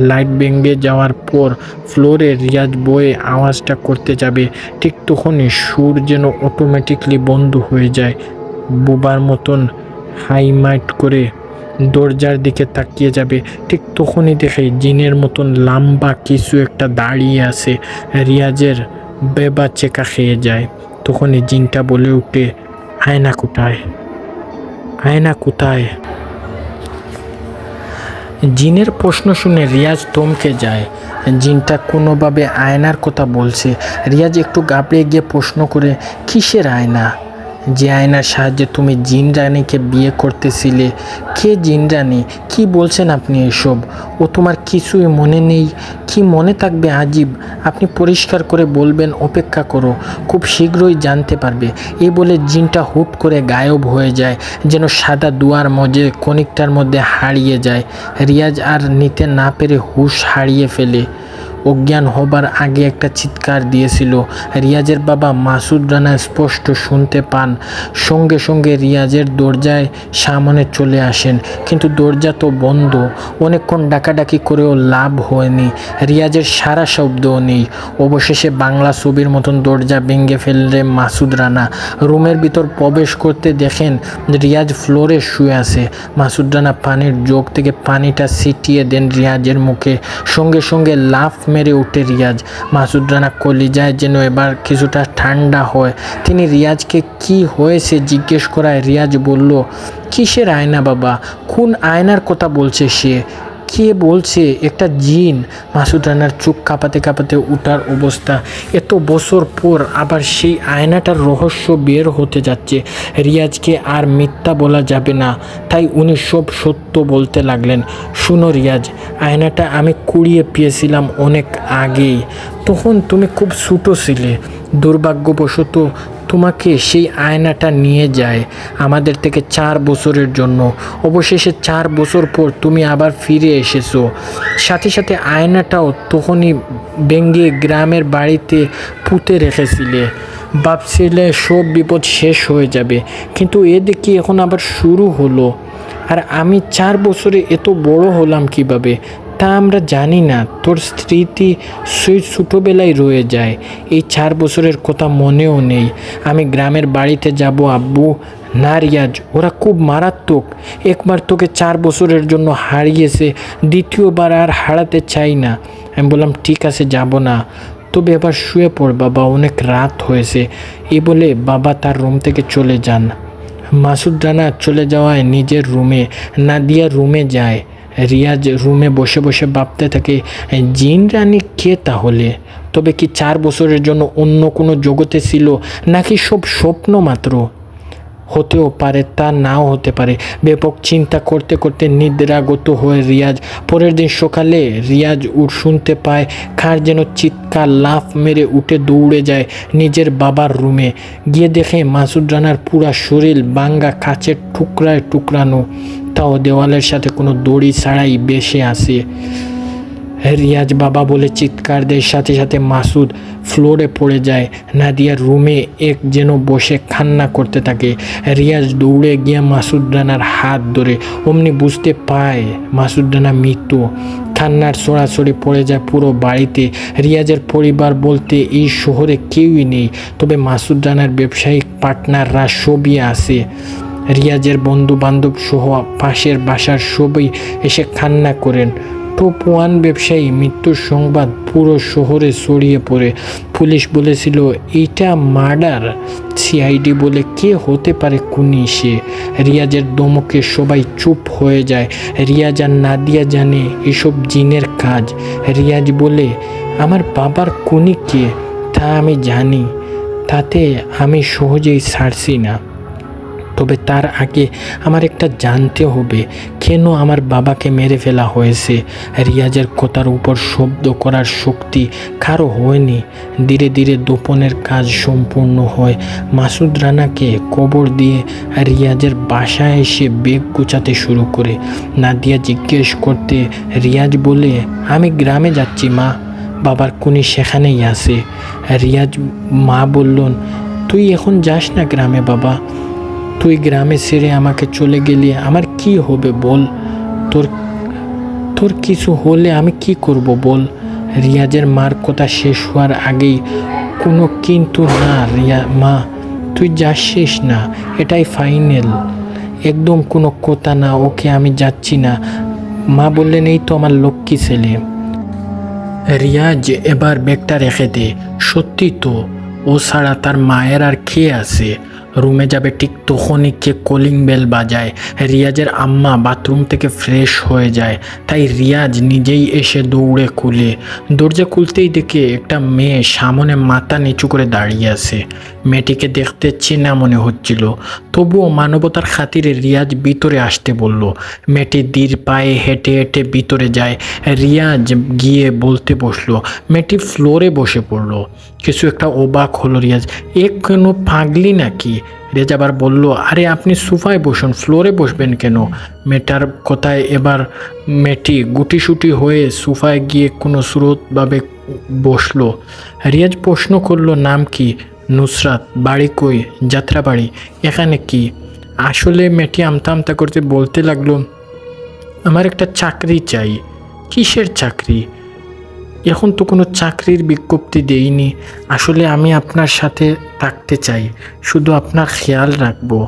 লাইট ভেঙে যাওয়ার পর ফ্লোরে রিয়াজ বয়ে আওয়াজটা করতে যাবে, ঠিক তখনই সুর যেন অটোমেটিকলি বন্ধ হয়ে যায়। বোবার মতন হাইমাইট করে দরজার দিকে তাকিয়ে যাবে, ঠিক তখনই দেখে জিনের মতন লম্বা কিছু একটা দাঁড়িয়ে আছে। রিয়াজের বেবা চেকা খেয়ে যায়। তখনই জিনটা বলে উঠে, আয়না কোথায়, আয়না কোথায়? জিনের প্রশ্ন শুনে রিয়াজ থমকে যায়। জিনটা কোনোভাবে আয়নার কথা বলছে। রিয়াজ একটু ঘাবড়ে গিয়ে প্রশ্ন করে, কিসের আয়না? যে আয়নার সাহায্যে তুমি জিন রানীকে বিয়ে করতেছিলে। কে জিন রানী? কী বলছেন আপনি এসব? ও তোমার কিছুই মনে নেই? কি মনে থাকবে আজীব। আপনি পরিষ্কার করে বলবেন, অপেক্ষা করো, খুব শীঘ্রই জানতে পারবে। এই বলে জিনটা হুট করে গায়েব হয়ে যায়, যেন সাদা দুয়ার মধ্যে কণিকটার মধ্যে হারিয়ে যায়। রিয়াজ আর নিতে না পেরে হুঁশ হারিয়ে ফেলে। অজ্ঞান হবার আগে একটা চিৎকার দিয়েছিল। রিয়াজের বাবা মাসুদ রানা স্পষ্ট শুনতে পান। সঙ্গে সঙ্গে রিয়াজের দরজায় সামনে চলে আসেন, কিন্তু দরজা তো বন্ধ। অনেকক্ষণ ডাকাডাকি করেও লাভ হয়নি। রিয়াজের সারা শব্দও নেই। অবশেষে বাংলা ছবির মতন দরজা ভেঙে ফেললে মাসুদ রানা। রুমের ভিতর প্রবেশ করতে দেখেন রিয়াজ ফ্লোরে শুয়ে আছে। মাসুদ রানা পানির জগ থেকে পানিটা ছিটিয়ে দেন রিয়াজের মুখে। সঙ্গে সঙ্গে লাফ মেরে উঠে রিয়াজ। মাসুদ রানা কলিজায় যেন এবার কিছুটা ঠান্ডা হয়। তিনি রিয়াজকে কি হয়েছে জিজ্ঞেস করায় রিয়াজ বলল, কিসের আয়না বাবা? কোন আয়নার কথা বলছে সে? কে বলছে? একটা জিন। মাসুদ রানার চোখ কাঁপাতে কাঁপাতে উঠার অবস্থা। এত বছর পর আবার সেই আয়নাটার রহস্য বের হতে যাচ্ছে। রিয়াজকে আর মিথ্যা বলা যাবে না, তাই উনি সব সত্য বলতে লাগলেন। শুনো রিয়াজ, আয়নাটা আমি কুড়িয়ে পেয়েছিলাম অনেক আগেই। তখন তুমি খুব ছোটো ছিলে। দুর্ভাগ্যবশত তোমাকে সেই আয়নাটা নিয়ে যায় আমাদের থেকে 4 বছরের জন্য। অবশেষে 4 বছর পর তুমি আবার ফিরে এসেছো। সাথে সাথে আয়নাটাও তখনই ভেঙে গ্রামের বাড়িতে পুঁতে রেখেছিলে। ভাবছিলে সব বিপদ শেষ হয়ে যাবে, কিন্তু এদিকে এখন আবার শুরু হলো। আর আমি 4 বছরে এত বড় হলাম কিভাবে তা আমরা জানি না। তোর স্মৃতি সেই ছোটোবেলায় রয়ে যায়। এই 4 বছরের কথা মনেও নেই। আমি গ্রামের বাড়িতে যাব আব্বু। না রিয়াজ, ওরা খুব মারাত্মক। একবার তোকে 4 বছরের জন্য হারিয়েছে, দ্বিতীয়বার আর হারাতে চাই না। আমি বললাম, ঠিক আছে, যাব না, তবে এবার শুয়ে পড় বাবা, অনেক রাত হয়েছে। এই বলে বাবা তার রুম থেকে চলে যান। মাসুদ রানা চলে যাওয়ায় নিজের রুমে, নাদিয়া রুমে যায়। রিয়াজ রুমে বসে বসে ভাবতে থাকে, জিন রানী কে তাহলে? তবে কি 4 বছরের জন্য অন্য কোনো জগতে ছিল, নাকি সব স্বপ্ন মাত্র? হতেও পারে, তা নাও হতে পারে। ব্যাপক চিন্তা করতে করতে নিদ্রাগত হয়ে রিয়াজ। পরের দিন সকালে রিয়াজ শুনতে পায় কার যেন চিৎকার। লাফ মেরে উঠে দৌড়ে যায় নিজের বাবার রুমে। গিয়ে দেখে মাসুদ রানার পুরা শরীর ভাঙ্গা কাচের টুকরায় টুকরানো, তাও দেওয়ালের সাথে কোনো দড়ি ছাড়াই বেসে আসে। রিয়াজ বাবা বলে চিৎকার দেয়, সাথে সাথে মাসুদ ফ্লোরে পড়ে যায়। নাদিয়ার রুমে এক যেন বসে কান্না করতে থাকে। রিয়াজ দৌড়ে গিয়ে মাসুদ রানার হাত ধরে। অমনি বুঝতে পায় মাসুদ রানা মৃত। কান্নার ছড়াছড়ি পড়ে যায় পুরো বাড়িতে। রিয়াজের পরিবার বলতে এই শহরে কেউই নেই, তবে মাসুদ রানার ব্যবসায়িক পার্টনাররা সবই আছে। রিয়াজের বন্ধু বান্ধব সহ পাশের বাসার সবই এসে কান্না করেন। টপ 1 ব্যবসায়ী মৃত্যুর সংবাদ পুরো শহরে ছড়িয়ে পড়ে। পুলিশ বলেছিল এইটা মার্ডার। সিআইডি বলে কে হতে পারে খুনি সে? রিয়াজের ধমকে সবাই চুপ হয়ে যায়। রিয়াজ আর নাদিয়া জানে এসব জিনের কাজ। রিয়াজ বলে, আমার বাবার খুনি কে তা আমি জানি, তাতে আমি সহজেই ছাড়ছি না। তবে তার আগে আমার একটা জানতে হবে, কেন আমার বাবাকে মেরে ফেলা হয়েছে। রিয়াজের কথার উপর শব্দ করার শক্তি কারো হয়নি। ধীরে ধীরে দোপনের কাজ সম্পূর্ণ হয়। মাসুদ রানাকে কবর দিয়ে রিয়াজের বাসায় এসে বেগ গুছাতে শুরু করে। নাদিয়া জিজ্ঞেস করতে রিয়াজ বলে, আমি গ্রামে যাচ্ছি মা, বাবার খুনি সেখানেই আছে। রিয়াজ মা বললেন, তুই এখন যাস না গ্রামে বাবা। তুই গ্রামে ছেড়ে আমাকে চলে গেলে আমার কি হবে বল? তোর কিছু হলে আমি কি করব বল? রিয়াজের মার কথা শেষ হওয়ার আগেই কোনো কিন্তু না মা, তুই যাচ্ছিস না, এটাই ফাইনাল, একদম কোনো কথা না, ওকে আমি যাচ্ছি না। মা বললেন এই তো আমার লক্ষ্মী ছেলে। রিয়াজ এবার ব্যাগটা রেখে দে। সত্যি তো, ও ছাড়া তার মায়ের আর কে আছে? রুমে যাবে ঠিক তখনই কে কলিং বেল বাজায়। রিয়াজের আম্মা বাথরুম থেকে ফ্রেশ হয়ে যায়, তাই রিয়াজ নিজেই এসে দৌড়ে খুলে। দরজা খুলতেই দেখে একটা মেয়ে সামনে মাথা নিচু করে দাঁড়িয়ে আছে। মেয়েটিকে দেখতে চেনা মনে হচ্ছিল, তবুও মানবতার খাতিরে রিয়াজ ভিতরে আসতে বলল। মেয়েটি ধীর পায়ে হেঁটে হেঁটে ভিতরে যায়। রিয়াজ গিয়ে বলতে বসলো। মেয়েটি ফ্লোরে বসে পড়লো। কিছু একটা অবাক হলো রিয়াজ। কেন পাগলি নাকি? রিয়াজ আবার বলল, আরে আপনি সোফায় বসুন, ফ্লোরে বসবেন কেন? মেয়েটার কথায় এবার মেয়েটি গুটিসুটি হয়ে সোফায় গিয়ে কোনো স্রোতভাবে বসলো। রিয়াজ প্রশ্ন করলো, নাম কি? নুসরাত। বাড়ি কই? যাত্রাবাড়ি। এখানে কি? আসলে মেয়েটি আমতা আমতা করতে বলতে লাগলো, আমার একটা চাকরি চাই। কিসের চাকরি? এখন তো কোনো চাকরির বিজ্ঞপ্তি দেইনি। আসলে আমি আপনার সাথে থাকতে চাই, শুধু আপনার খেয়াল রাখবো।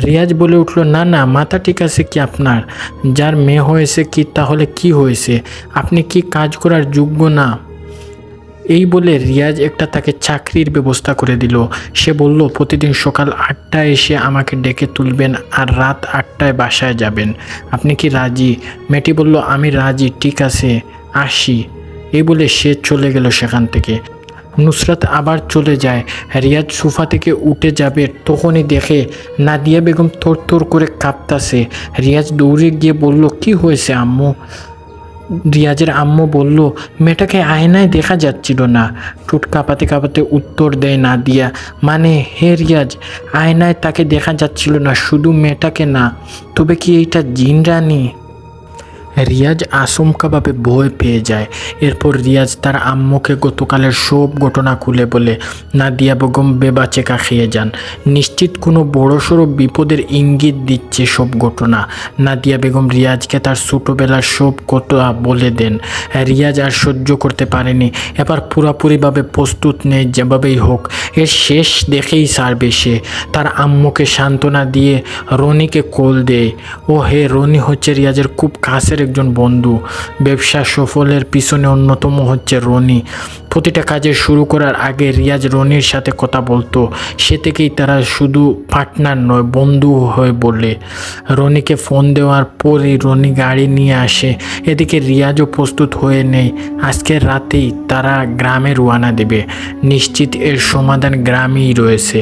রিয়াজ বলে উঠল, না না, মাথা ঠিক আছে কি আপনার? যার মেয়ে হয়েছে কি তাহলে কি হয়েছে? আপনি কি কাজ করার যোগ্য না? এই বলে রিয়াজ একটা তাকে চাকরির ব্যবস্থা করে দিল। সে বলল, প্রতিদিন সকাল 8টায় এসে আমাকে ডেকে তুলবেন আর রাত 8টায় বাসায় যাবেন। আপনি কি রাজি? মেয়েটি বলল, আমি রাজি, ঠিক আছে, আসি। এই বলে সে চলে গেল সেখান থেকে। নুসরাত আবার চলে যায়। রিয়াজ সোফা থেকে উঠে যাবে, তখনই দেখে নাদিয়া বেগম থরথর করে কাঁপতাছে। রিয়াজ দৌড়ে গিয়ে বলল, কি হয়েছে আম্মু? রিয়াজের আম্মু বলল, মেয়েটাকে আয়নায় দেখা যাচ্ছিল না। ঠোঁট কাঁপাতে কাঁপাতে উত্তর দেয় নাদিয়া, মানে হে রিয়াজ, আয়নায় তাকে দেখা যাচ্ছিল না, শুধু মেয়েটাকে না। তবে কি এইটা জিন রানী? রিয়াজ আচমকাভাবে ভয় পেয়ে যায়। এরপর রিয়াজ তার আম্মুকে গতকালের সব ঘটনা খুলে বলে। নাদিয়া বেগম বেবাচেকা খেয়ে যান। নিশ্চিত কোনো বড়সড় বিপদের ইঙ্গিত দিচ্ছে সব ঘটনা। নাদিয়া বেগম রিয়াজকে তার ছোটোবেলার সব কথা বলে দেন। রিয়াজ আর সহ্য করতে পারেনি, এবার পুরোপুরিভাবে প্রস্তুত নেই, যেভাবেই হোক এর শেষ দেখেই ছাড়বে সে। তার আম্মুকে সান্ত্বনা দিয়ে রনিকে কল দেয়। ও হে, রনি হচ্ছে রিয়াজের খুব কাছের একজন বন্ধু। ব্যবসা সফলের পিছনে অন্যতম হচ্ছে রনি। প্রতিটা কাজে শুরু করার আগে রিয়াজ রনির সাথে কথা বলতো। সে থেকেই তারা শুধু পার্টনার নয়, বন্ধু হয়ে বলে। রনিকে ফোন দেওয়ার পরই রনি গাড়ি নিয়ে আসে। এদিকে রিয়াজও প্রস্তুত হয়ে নেই। আজকের রাতেই তারা গ্রামে রওনা দেবে। নিশ্চিত এর সমাধান গ্রামেই রয়েছে।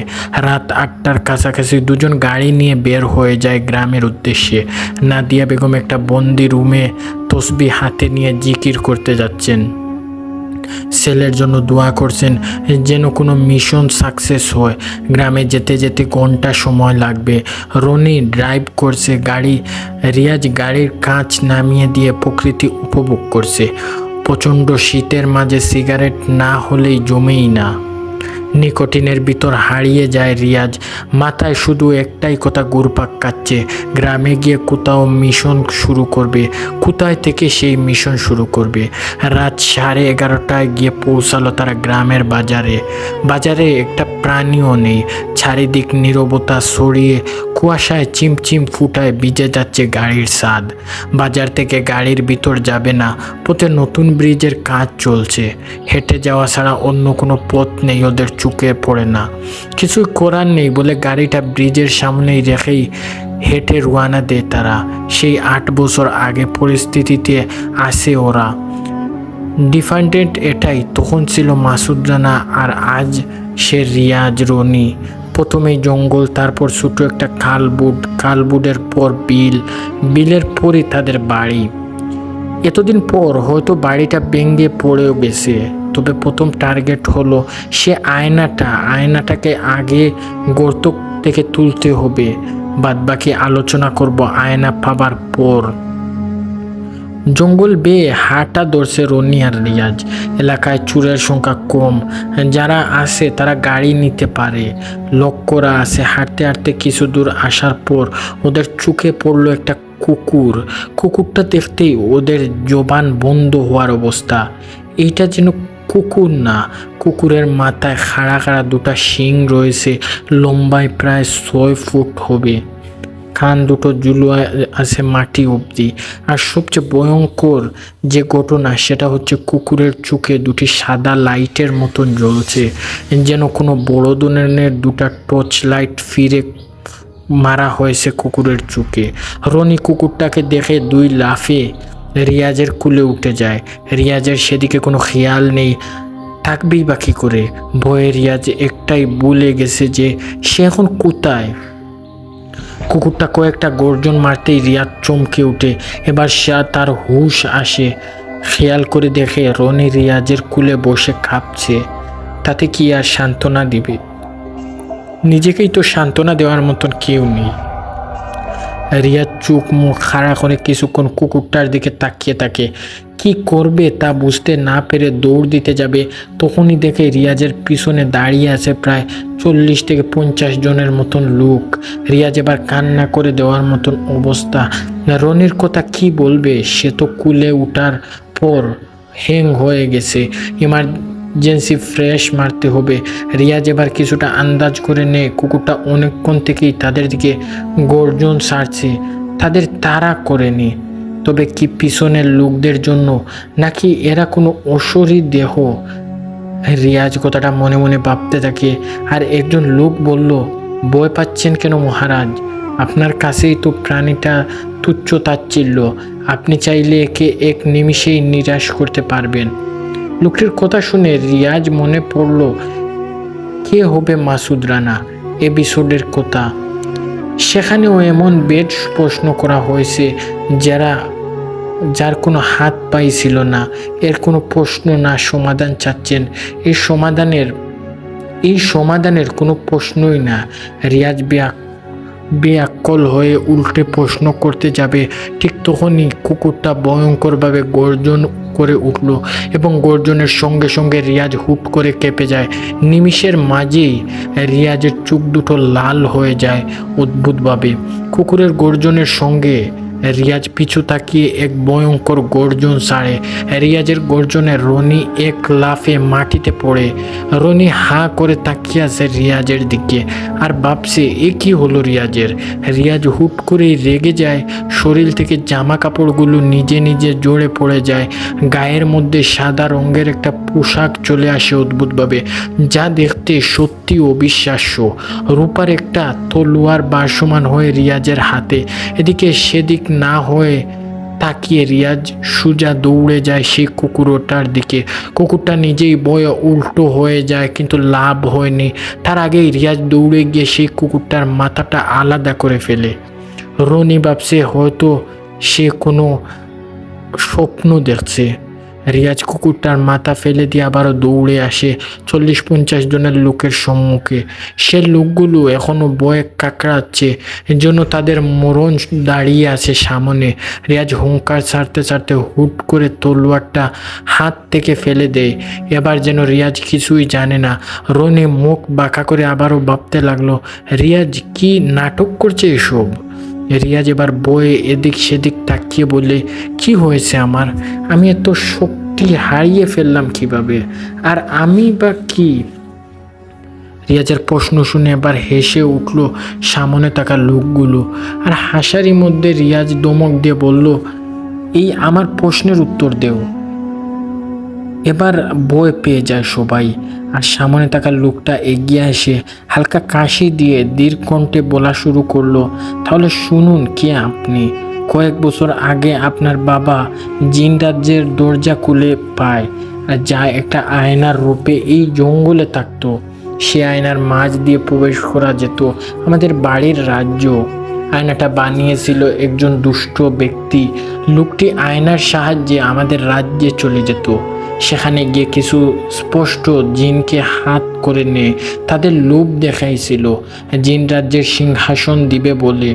রাত 8টার কাছাকাছি দুজন গাড়ি নিয়ে বের হয়ে যায় গ্রামের উদ্দেশ্যে। নাদিয়া বেগম একটা বন্দি রুমে তসবিহ হাতে নিয়ে জিকির করতে যাচ্ছেন। ছেলের জন্য দোয়া করছেন যেন কোনো মিশন সাকসেস হয়। গ্রামে যেতে যেতে ঘন্টা সময় লাগবে। রনি ড্রাইভ করছে গাড়ি। রিয়াজ গাড়ির কাঁচ নামিয়ে দিয়ে প্রকৃতি উপভোগ করছে। প্রচণ্ড শীতের মাঝে সিগারেট না হলেই জমেই না। নিকোটিনের ভিতর হারিয়ে যায় রিয়াজ। মাথায় শুধু একটাই কথা ঘুরপাক খাচ্ছে, গ্রামে গিয়ে কোথাও মিশন শুরু করবে। কোথায় থেকে সেই মিশন শুরু করবে? রাত 11:30টায় গিয়ে পৌঁছালো তারা গ্রামের বাজারে। বাজারে একটা প্রাণীও নেই। চারিদিক নীরবতা ছড়িয়ে কুয়াশায় চিমচিম ফুটায় ভিজে যাচ্ছে গাড়ির ছাদ। বাজার থেকে গাড়ির ভিতর যাবে না, পথে নতুন ব্রিজের কাজ চলছে। হেঁটে যাওয়া ছাড়া অন্য কোনো পথ নেই, ওদের চুকে পড়ে না। কিছু করার নেই বলে গাড়িটা ব্রিজের সামনেই রেখেই হেঁটে রওনা দেয় তারা। সেই 8 বছর আগে পরিস্থিতিতে আসে ওরা। ডিফারেন্ট এটাই, তখন ছিল মাসুদ রানা আর আজ সে রিয়াজ রনি। প্রথমেই জঙ্গল, তারপর ছোট একটা খালবুডের পর বিলের পরই তাদের বাড়ি। এতদিন পর হয়তো বাড়িটা ভেঙে পড়েও গেছে, তবে প্রথম টার্গেট হলো সে আয়নাটাকে আগে গর্ত থেকে তুলতে হবে। বাদবাকি আলোচনা করব আয়না পাবার পর। জঙ্গল বেয়ে হাঁটা ধরছে রনি আর রিয়াজ। এলাকায় চোরের সংখ্যা কম, যারা আসে তারা গাড়ি নিতে পারে। লক করা আছে। হাঁটতে হাঁটতে কিছু দূর আসার পর ওদের চোখে পড়লো একটা কুকুর। কুকুরটা দেখতেই ওদের জবান বন্ধ হওয়ার অবস্থা। এইটা যেন কুকুর না, কুকুরের মাথায় খাড়া খাড়া দুটা শিং রয়েছে, লম্বায় প্রায় 6 ফুট হবে। কান দুটো ঝুলো আছে মাটি অবধি। আর সবচেয়ে ভয়ঙ্কর যে ঘটনা সেটা হচ্ছে কুকুরের চোখে দুটি সাদা লাইটের মতন জ্বলছে, যেন কোনো বড় ধরনের দুটা টর্চ লাইট ফিরে মারা হয়েছে কুকুরের চোখে। রনি কুকুরটাকে দেখে 2 লাফে রিয়াজের কুলে উঠে যায়। রিয়াজের সেদিকে কোনো খেয়াল নেই, থাকবেই বা কী করে। ভয়ে রিয়াজ একটাই ভুলে গেছে যে সে এখন কোথায়। কুকুরটা কয়েকটা গর্জন মারতেই রিয়াজ চমকে ওঠে। এবার সে তার হুঁশ আসে, খেয়াল করে দেখে রনি রিয়াজের কুলে বসে কাঁপছে। তাতে কি আর সান্ত্বনা দিবে? নিজেকেই তো সান্ত্বনা দেওয়ার মতন কেউ নেই। রিয়াজ চোখ মুখ খাড়া করে কিছুক্ষণ কুকুরটার দিকে তাকিয়ে থাকে। কি করবে তা বুঝতে না পেরে দৌড় দিতে যাবে, তখনই দেখে রিয়াজের পিছনে দাঁড়িয়ে আছে প্রায় 40 থেকে 50 জনের মতন লোক। রিয়াজ এবার কান্না করে দেওয়ার মতন অবস্থা। রনির কথা কি বলবে? সে তো কুলে উঠার পর হ্যাং হয়ে গেছে, ইমার্জেন্সি ফ্রেশ মারতে হবে। রিয়াজ এবার কিছুটা আন্দাজ করে নেয় কুকুরটা অনেকক্ষণ থেকেই তাদের দিকে গর্জন ছাড়ছে, তাদের তাড়া করেনি। তবে কি পিছনের লোকদের জন্য, নাকি এরা কোনো অশরীর দেহ? রিয়াজ কথাটা মনে মনে ভাবতে থাকে। আর একজন লোক বলল, ভয় পাচ্ছেন কেন মহারাজ? আপনার কাছেই তো প্রাণীটা তুচ্ছ তাচ্ছিল্য, আপনি চাইলে একে এক নিমিষেই নিরাশ করতে পারবেন। লোকটির কথা শুনে রিয়াজ মনে পড়ল কে হবে মাসুদ রানা এপিসোডের কথা। সেখানেও এমন বেশ প্রশ্ন করা হয়েছে যার কোনো হাত পাই ছিল না। এর কোনো প্রশ্ন না সমাধান চাচ্ছেন, এই সমাধানের কোনো প্রশ্নই না। রিয়াজ বেআক্কল হয়ে উল্টে প্রশ্ন করতে যাবে, ঠিক তখনই কুকুরটা ভয়ঙ্করভাবে গর্জন করে উঠল এবং গর্জনের সঙ্গে সঙ্গে রিয়াজ হুট করে কেঁপে যায়। নিমিষের মাঝেই রিয়াজের চোখ দুটো লাল হয়ে যায় অদ্ভুতভাবে। কুকুরের গর্জনের সঙ্গে রিয়াজ পিছু তাকিয়ে এক ভয়ঙ্কর গর্জন ছাড়ে। রিয়াজের গর্জনে রনি এক লাফে মাটিতে পড়ে। রনি হাঁ করে তাকিয়ে আছে রিয়াজের দিকে আর ভাবছে এ কি হলো রিয়াজের। রিয়াজ হুট করেই রেগে যায়, শরীর থেকে জামা কাপড়গুলো নিজে নিজে জড়ে পড়ে যায়। গায়ের মধ্যে সাদা রঙের একটা পোশাক চলে আসে অদ্ভুতভাবে, যা দেখতে সত্যি অবিশ্বাস্য। রূপার একটা তলোয়ার ভাসমান হয়ে রিয়াজের হাতে। এদিকে সেদিক না হয়ে তাকিয়ে রিয়াজ সোজা দৌড়ে যায় সেই কুকুরটার দিকে। কুকুরটা নিজেই ভয়ে উল্টো হয়ে যায়, কিন্তু লাভ হয়নি। তার আগেই রিয়াজ দৌড়ে গিয়ে সেই কুকুরটার মাথাটা আলাদা করে ফেলে। রনি ভাবছে হয়তো সে কোনো স্বপ্ন দেখছে। রিয়াজ কুকুরটার মাথা ফেলে দিয়ে আবারও দৌড়ে আসে 40-50 জনের লোকের সম্মুখে। সে লোকগুলো এখনও ভয়ে কাকড়াচ্ছে, জন্য তাদের মরণ দাঁড়িয়ে আছে সামনে। রিয়াজ হুঙ্কার ছাড়তে ছাড়তে হুট করে তলোয়ারটা হাত থেকে ফেলে দেয়। এবার যেন রিয়াজ কিছুই জানে না। রনি মুখ বাঁকা করে আবারও ভাবতে লাগলো, রিয়াজ কি নাটক করছে এসব? রিয়াজ এবার বয়ে এদিক সেদিক তাকিয়ে বলে, কি হয়েছে আমার? আমি এত শক্তি হারিয়ে ফেললাম কিভাবে? আর আমি বা কি? রিয়াজের প্রশ্ন শুনে এবার হেসে উঠল সামনে থাকা লোকগুলো। আর হাসারি মধ্যে রিয়াজ ধমক দিয়ে বলল, এই আমার প্রশ্নের উত্তর দেও। এবার ভয় পেয়ে যায় সবাই। আর সামনে থাকা লোকটা এগিয়ে এসে হালকা কাশি দিয়ে দীর্ঘ কণ্ঠে বলা শুরু করলো, তাহলে শুনুন, কে আপনি? কয়েক বছর আগে আপনার বাবা জিন রাজ্যের দরজা খুলে পায়, যা একটা আয়নার রূপে এই জঙ্গলে থাকতো। সে আয়নার মাঝ দিয়ে প্রবেশ করা যেত আমাদের বাড়ির রাজ্য। আয়নাটা বানিয়েছিল একজন দুষ্ট ব্যক্তি। লোকটি আয়নার সাহায্যে আমাদের রাজ্যে চলে যেত। সেখানে গিয়ে কিছু স্পষ্ট জিনকে হাত করে নিয়ে তাদের লোভ দেখাইছিল জিন রাজ্যের সিংহাসন দিবে বলে।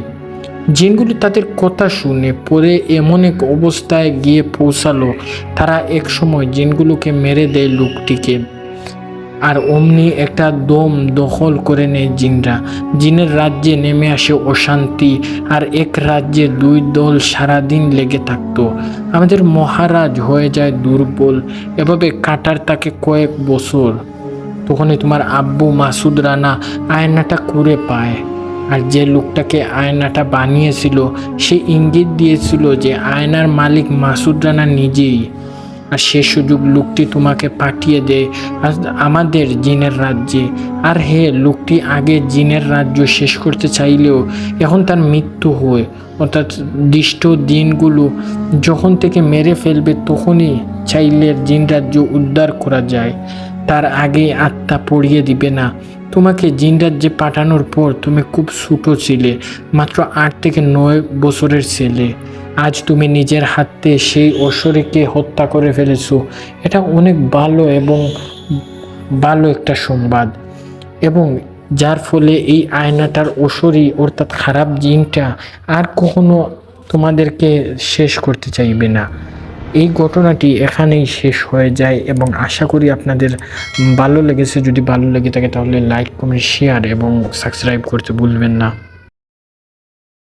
জিনগুলো তাদের কথা শুনে পরে এমন এক অবস্থায় গিয়ে পৌঁছালো, তারা এক সময় জিনগুলোকে মেরে দেয় লোকটিকে। আর অমনি একটা দম দখল করে নেয় জিনরা। জিনের রাজ্যে নেমে আসে অশান্তি, আর এক রাজ্যে দুই দল সারাদিন লেগে থাকতো। আমাদের মহারাজ হয়ে যায় দুর্বল। এভাবে কাটার তাকে কয়েক বছর। তখনই তোমার আব্বু মাসুদ রানা আয়নাটা কুড়ে পায়। আর যে লোকটাকে আয়নাটা বানিয়েছিল সে ইঙ্গিত দিয়েছিল যে আয়নার মালিক মাসুদ রানা নিজেই। আর সে সুযোগ লোকটি তোমাকে পাঠিয়ে দেয় আমাদের জিনের রাজ্যে। আর হে, লোকটি আগে জিনের রাজ্য শেষ করতে চাইলেও এখন তার মৃত্যু হয়, অর্থাৎ দৃষ্ট দিনগুলো যখন থেকে মেরে ফেলবে তখনই চাইলে জিন রাজ্য উদ্ধার করা যায়। তার আগে আত্মা পড়িয়ে দিবে না। তোমাকে জিন রাজ্যে পাঠানোর পর তুমি খুব ছোট ছিলে, মাত্র 8 থেকে 9 বছরের ছেলে। আজ তুমি নিজের হাতে সেই অসুরীকে হত্যা করে ফেলেছো। এটা অনেক ভালো একটা সংবাদ, এবং যার ফলে এই আয়নাটার অসুরী অর্থাৎ খারাপ জিনটা আর কখনো তোমাদেরকে শেষ করতে চাইবে না। এই ঘটনাটি এখানেই শেষ হয়ে যায়, এবং আশা করি আপনাদের ভালো লেগেছে। যদি ভালো লেগে থাকে তাহলে লাইক, কমেন্ট, শেয়ার এবং সাবস্ক্রাইব করতে ভুলবেন না।